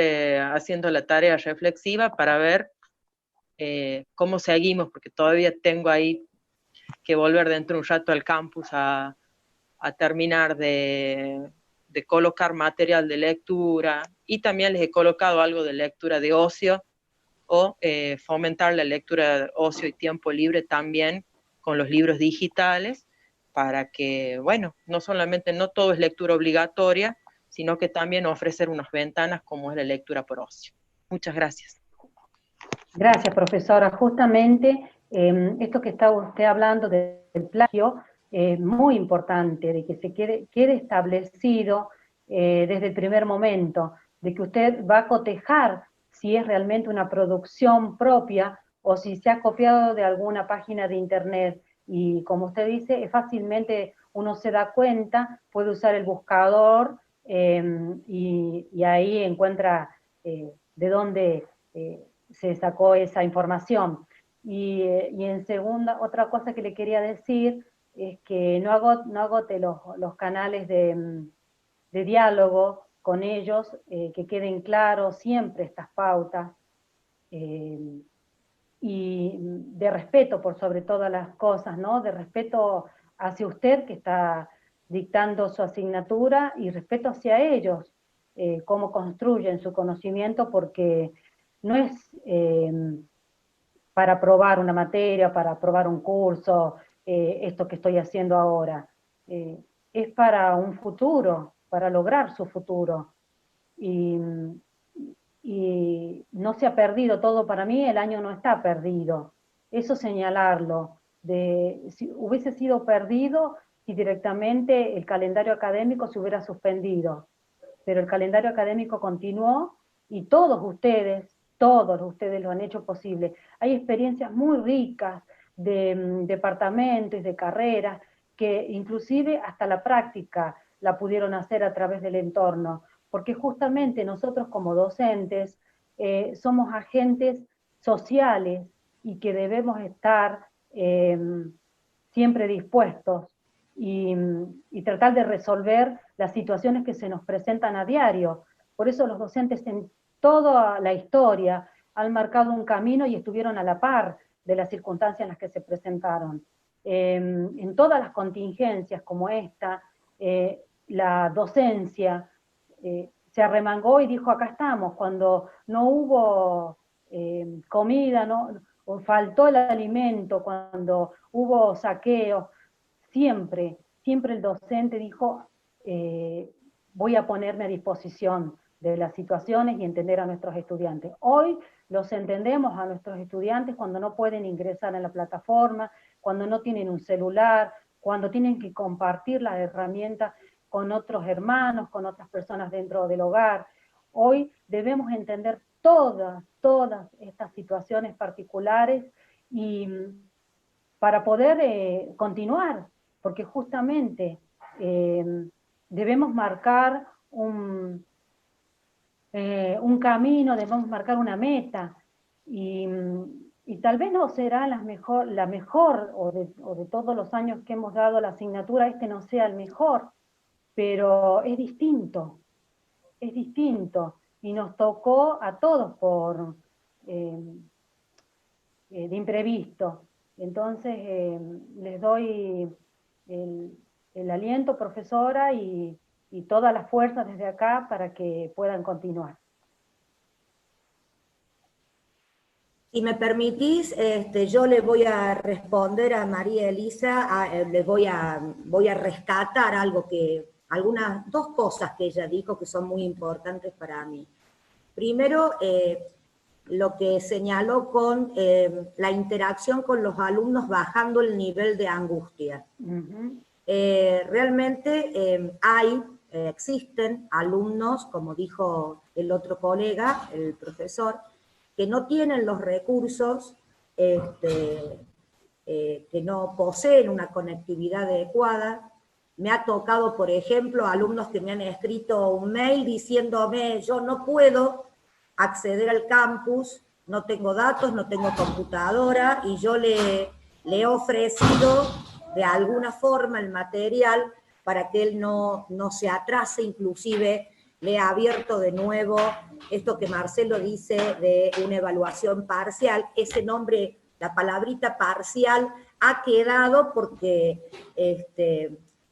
haciendo la tarea reflexiva para ver cómo seguimos, porque todavía tengo ahí que volver dentro de un rato al campus a terminar de colocar material de lectura, y también les he colocado algo de lectura de ocio, o fomentar la lectura de ocio y tiempo libre también con los libros digitales, para que, bueno, no solamente, no todo es lectura obligatoria, sino que también ofrecer unas ventanas como es la lectura por ocio. Muchas gracias. Gracias, profesora. Justamente esto que está usted hablando del plagio es muy importante, de que se quede establecido desde el primer momento, de que usted va a cotejar si es realmente una producción propia o si se ha copiado de alguna página de internet. Y como usted dice, fácilmente uno se da cuenta, puede usar el buscador y ahí encuentra de dónde se sacó esa información. Y en segunda, otra cosa que le quería decir es que no agote los canales de diálogo con ellos, que queden claros siempre estas pautas, y de respeto por sobre todas las cosas, ¿no? De respeto hacia usted que está dictando su asignatura, y respeto hacia ellos, cómo construyen su conocimiento, porque no es para aprobar una materia, para aprobar un curso, esto que estoy haciendo ahora. Es para un futuro, para lograr su futuro. Y no se ha perdido todo. Para mí el año no está perdido. Eso señalarlo. Si hubiese sido perdido si directamente el calendario académico se hubiera suspendido. Pero el calendario académico continuó y todos ustedes lo han hecho posible. Hay experiencias muy ricas de departamentos, de carreras, que inclusive hasta la práctica la pudieron hacer a través del entorno, porque justamente nosotros como docentes somos agentes sociales y que debemos estar siempre dispuestos y tratar de resolver las situaciones que se nos presentan a diario. Por eso los docentes en toda la historia han marcado un camino y estuvieron a la par de las circunstancias en las que se presentaron. En todas las contingencias como esta, la docencia se arremangó y dijo, acá estamos. Cuando no hubo comida, o faltó el alimento, cuando hubo saqueos, siempre el docente dijo, voy a ponerme a disposición de las situaciones y entender a nuestros estudiantes. Hoy los entendemos a nuestros estudiantes cuando no pueden ingresar en la plataforma, cuando no tienen un celular, cuando tienen que compartir las herramientas con otros hermanos, con otras personas dentro del hogar. Hoy debemos entender todas estas situaciones particulares y para poder continuar, porque justamente debemos marcar un camino, debemos marcar una meta, y tal vez no será la mejor o de todos los años que hemos dado la asignatura, este no sea el mejor, pero es distinto, y nos tocó a todos de imprevisto. Entonces les doy el aliento, profesora, y todas las fuerzas desde acá para que puedan continuar. Si me permitís, yo le voy a responder a María Elisa, les voy a rescatar dos cosas que ella dijo que son muy importantes para mí. Primero, lo que señaló con la interacción con los alumnos bajando el nivel de angustia. Uh-huh. Realmente existen alumnos, como dijo el otro colega, el profesor, que no tienen los recursos, que no poseen una conectividad adecuada, Me ha tocado, por ejemplo, alumnos que me han escrito un mail diciéndome, yo no puedo acceder al campus, no tengo datos, no tengo computadora, y yo le he ofrecido de alguna forma el material para que él no se atrase, inclusive le he abierto de nuevo esto que Marcelo dice de una evaluación parcial. Ese nombre, la palabrita parcial, ha quedado porque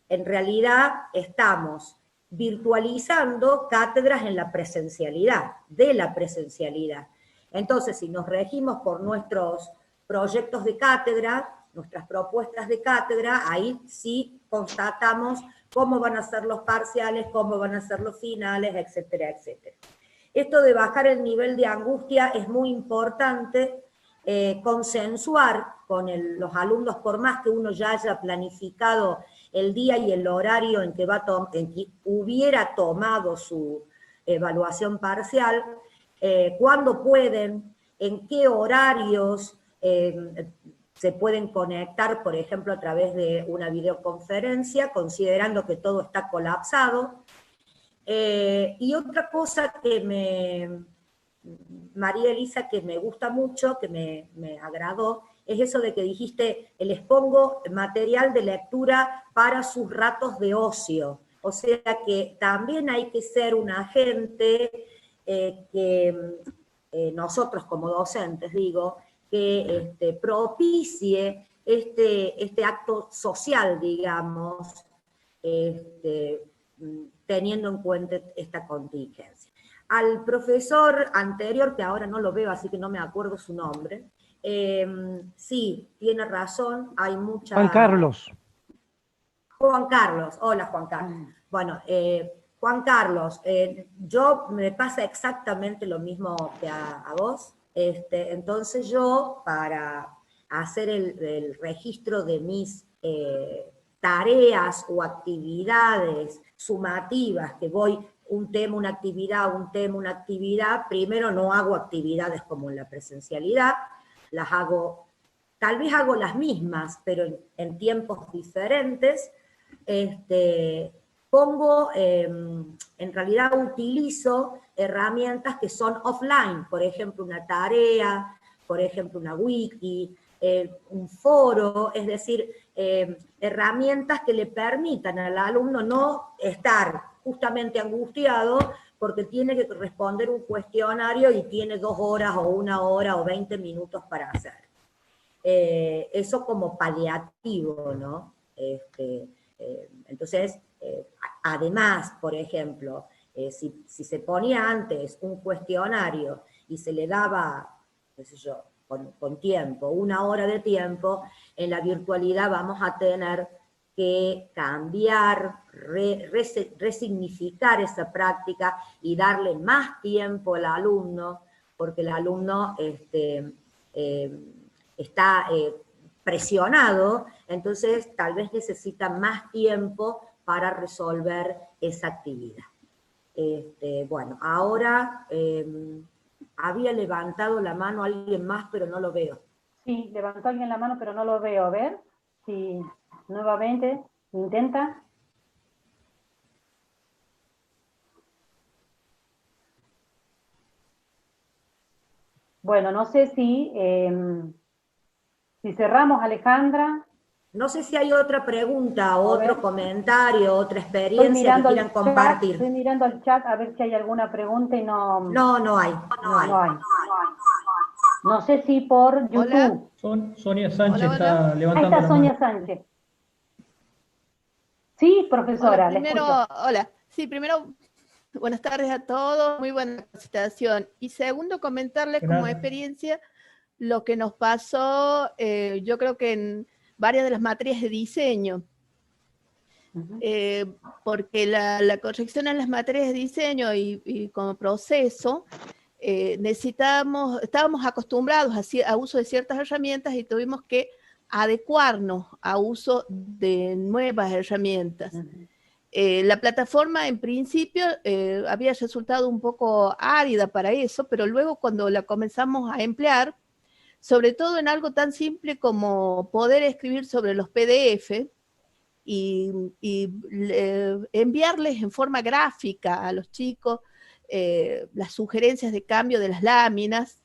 en realidad estamos virtualizando cátedras en la presencialidad, de la presencialidad. Entonces, si nos regimos por nuestros proyectos de cátedra, nuestras propuestas de cátedra, ahí sí constatamos cómo van a ser los parciales, cómo van a ser los finales, etcétera, etcétera. Esto de bajar el nivel de angustia es muy importante, consensuar con los alumnos, por más que uno ya haya planificado el día y el horario en que hubiera tomado su evaluación parcial, cuándo pueden, en qué horarios se pueden conectar, por ejemplo, a través de una videoconferencia, considerando que todo está colapsado. Y otra cosa que María Elisa, que me gusta mucho, que me agradó, es eso de que dijiste, les pongo material de lectura para sus ratos de ocio. O sea que también hay que ser un agente que nosotros como docentes, digo, que propicie este acto social, digamos, teniendo en cuenta esta contingencia. Al profesor anterior, que ahora no lo veo, así que no me acuerdo su nombre, sí, tiene razón, hay mucha... Juan Carlos. Juan Carlos, hola Juan Carlos. Bueno, Juan Carlos, yo me pasa exactamente lo mismo que a vos. Entonces yo, para hacer el registro de mis tareas o actividades sumativas, que voy un tema, una actividad, un tema, una actividad, primero no hago actividades como en la presencialidad, las hago, tal vez hago las mismas, pero en tiempos diferentes. En realidad utilizo herramientas que son offline, por ejemplo una tarea, por ejemplo una wiki, un foro, es decir, herramientas que le permitan al alumno no estar justamente angustiado porque tiene que responder un cuestionario y tiene 2 horas o 1 hora o 20 minutos para hacer. Eso como paliativo, ¿no? Entonces, además, por ejemplo, si se ponía antes un cuestionario y se le daba, qué sé yo, con tiempo, 1 hora de tiempo, en la virtualidad vamos a tener que cambiar, resignificar esa práctica y darle más tiempo al alumno, porque el alumno está presionado, entonces tal vez necesita más tiempo para resolver esa actividad. Bueno, ahora había levantado la mano alguien más, pero no lo veo. Sí, levantó alguien la mano, pero no lo veo. A ver si nuevamente intenta. Bueno, no sé si cerramos, Alejandra. No sé si hay otra pregunta, otro comentario, otra experiencia que quieran compartir. Estoy mirando el chat a ver si hay alguna pregunta y no... No hay. No sé si por YouTube. Hola. Sonia Sánchez Hola. está levantando Ahí está la Sonia mano. Sánchez. Sí, profesora, Hola, primero, hola. Sí, primero, buenas tardes a todos, muy buena presentación. Y segundo, comentarles como experiencia lo que nos pasó, yo creo que en varias de las materias de diseño, porque la corrección en las materias de diseño y como proceso, estábamos acostumbrados a uso de ciertas herramientas y tuvimos que adecuarnos a uso de nuevas herramientas. La plataforma en principio había resultado un poco árida para eso, pero luego cuando la comenzamos a emplear, sobre todo en algo tan simple como poder escribir sobre los PDF, enviarles en forma gráfica a los chicos las sugerencias de cambio de las láminas,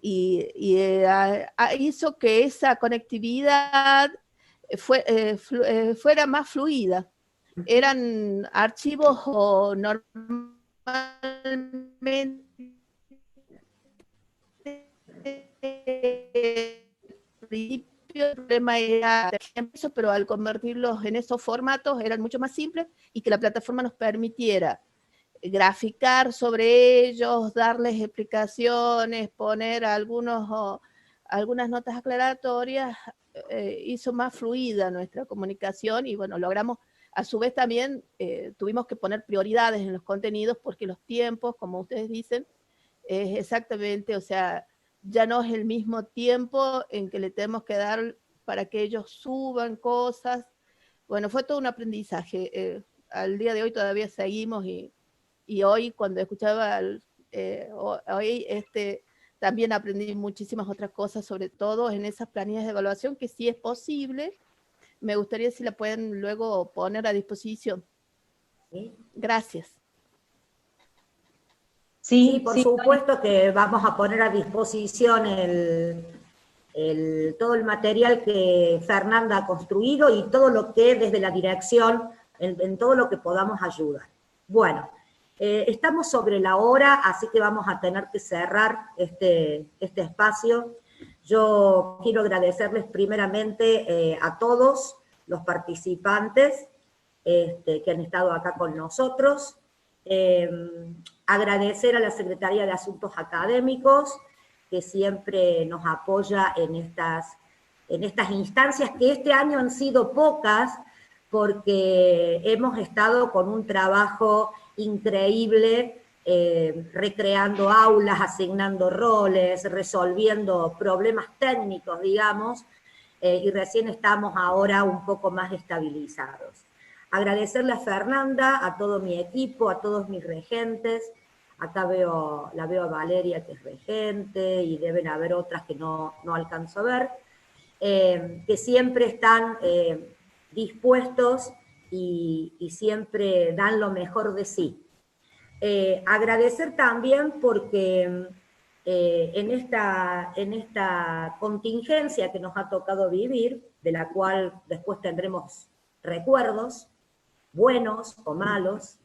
hizo que esa conectividad fuera más fluida. Eran archivos normalmente el problema era eso, pero al convertirlos en esos formatos eran mucho más simples y que la plataforma nos permitiera graficar sobre ellos, darles explicaciones, poner algunas notas aclaratorias, hizo más fluida nuestra comunicación y bueno, logramos, a su vez también tuvimos que poner prioridades en los contenidos porque los tiempos, como ustedes dicen, es exactamente, o sea, ya no es el mismo tiempo en que le tenemos que dar para que ellos suban cosas. Bueno, fue todo un aprendizaje. Al día de hoy todavía seguimos y hoy cuando escuchaba, hoy también aprendí muchísimas otras cosas, sobre todo en esas planillas de evaluación, que sí es posible. Me gustaría si la pueden luego poner a disposición. ¿Sí? Gracias. Sí, por supuesto que vamos a poner a disposición todo el material que Fernanda ha construido y todo lo que desde la dirección, en todo lo que podamos ayudar. Bueno, estamos sobre la hora, así que vamos a tener que cerrar este espacio. Yo quiero agradecerles primeramente a todos los participantes que han estado acá con nosotros. Agradecer a la Secretaría de Asuntos Académicos, que siempre nos apoya en estas instancias, que este año han sido pocas, porque hemos estado con un trabajo increíble, recreando aulas, asignando roles, resolviendo problemas técnicos, digamos, y recién estamos ahora un poco más estabilizados. Agradecerle a Fernanda, a todo mi equipo, a todos mis regentes. Acá la veo a Valeria, que es regente, y deben haber otras que no alcanzo a ver, que siempre están dispuestos y siempre dan lo mejor de sí. Agradecer también porque en esta contingencia que nos ha tocado vivir, de la cual después tendremos recuerdos, buenos o malos,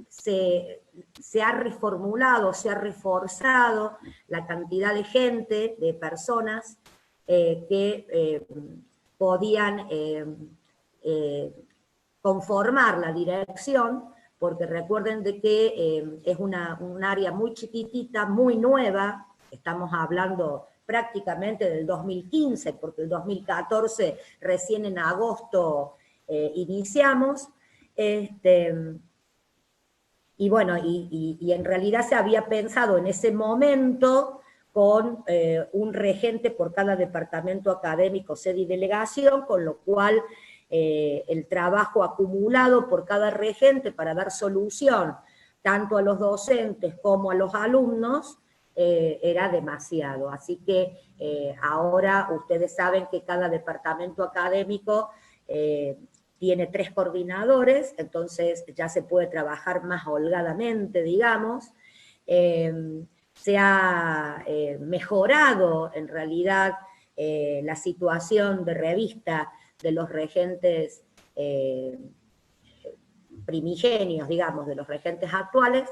se ha reformulado, se ha reforzado la cantidad de gente, de personas que podían conformar la dirección, porque recuerden de que es un área muy chiquitita, muy nueva, estamos hablando prácticamente del 2015, porque el 2014 recién en agosto iniciamos, y bueno, y en realidad se había pensado en ese momento con un regente por cada departamento académico, sede y delegación, con lo cual el trabajo acumulado por cada regente para dar solución tanto a los docentes como a los alumnos era demasiado. Así que ahora ustedes saben que cada departamento académico tiene 3 coordinadores, entonces ya se puede trabajar más holgadamente, digamos. Se ha mejorado en realidad la situación de revista de los regentes primigenios, digamos, de los regentes actuales.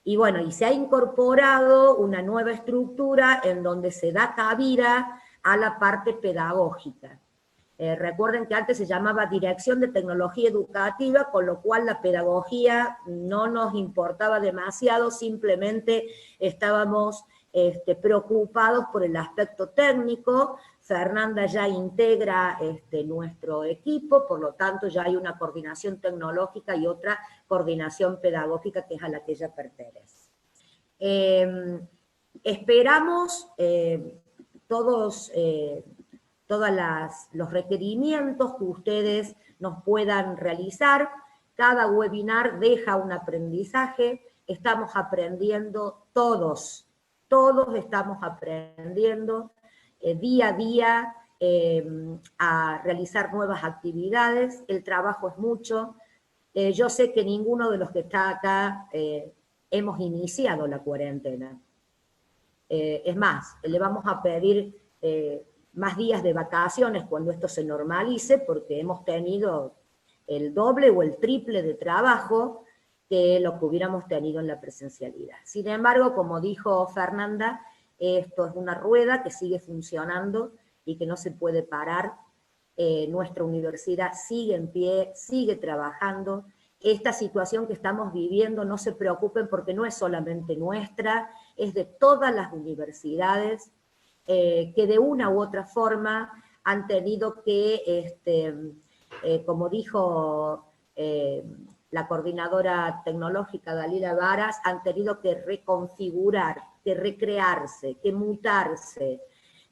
Y bueno, y se ha incorporado una nueva estructura en donde se da cabida a la parte pedagógica. Recuerden que antes se llamaba Dirección de Tecnología Educativa, con lo cual la pedagogía no nos importaba demasiado, simplemente estábamos preocupados por el aspecto técnico. Fernanda ya integra nuestro equipo, por lo tanto ya hay una coordinación tecnológica y otra coordinación pedagógica que es a la que ella pertenece. Esperamos todos los requerimientos que ustedes nos puedan realizar. Cada webinar deja un aprendizaje, estamos aprendiendo todos estamos aprendiendo día a día, a realizar nuevas actividades, el trabajo es mucho. Yo sé que ninguno de los que está acá hemos iniciado la cuarentena. Es más, le vamos a pedir más días de vacaciones cuando esto se normalice, porque hemos tenido el doble o el triple de trabajo que lo que hubiéramos tenido en la presencialidad. Sin embargo, como dijo Fernanda, esto es una rueda que sigue funcionando y que no se puede parar. Nuestra universidad sigue en pie, sigue trabajando. Esta situación que estamos viviendo, no se preocupen porque no es solamente nuestra, es de todas las universidades que de una u otra forma han tenido que, como dijo la coordinadora tecnológica Dalila Varas, han tenido que reconfigurar, que recrearse, que mutarse,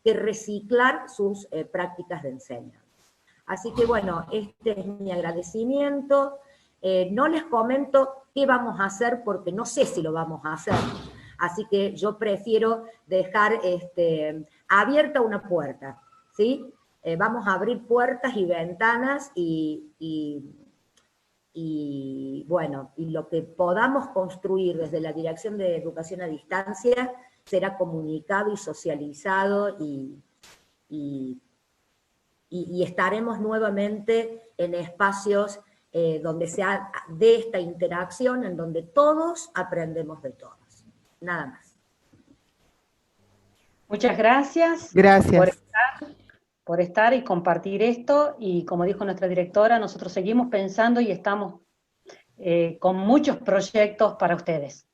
que reciclar sus prácticas de enseñanza. Así que bueno, este es mi agradecimiento. No les comento qué vamos a hacer porque no sé si lo vamos a hacer. Así que yo prefiero dejar abierta una puerta, ¿sí? Vamos a abrir puertas y ventanas y bueno, y lo que podamos construir desde la Dirección de Educación a Distancia será comunicado y socializado y estaremos nuevamente en espacios donde sea de esta interacción, en donde todos aprendemos de todos. Nada más. Muchas gracias. Gracias. Por estar y compartir esto, y como dijo nuestra directora, nosotros seguimos pensando y estamos con muchos proyectos para ustedes.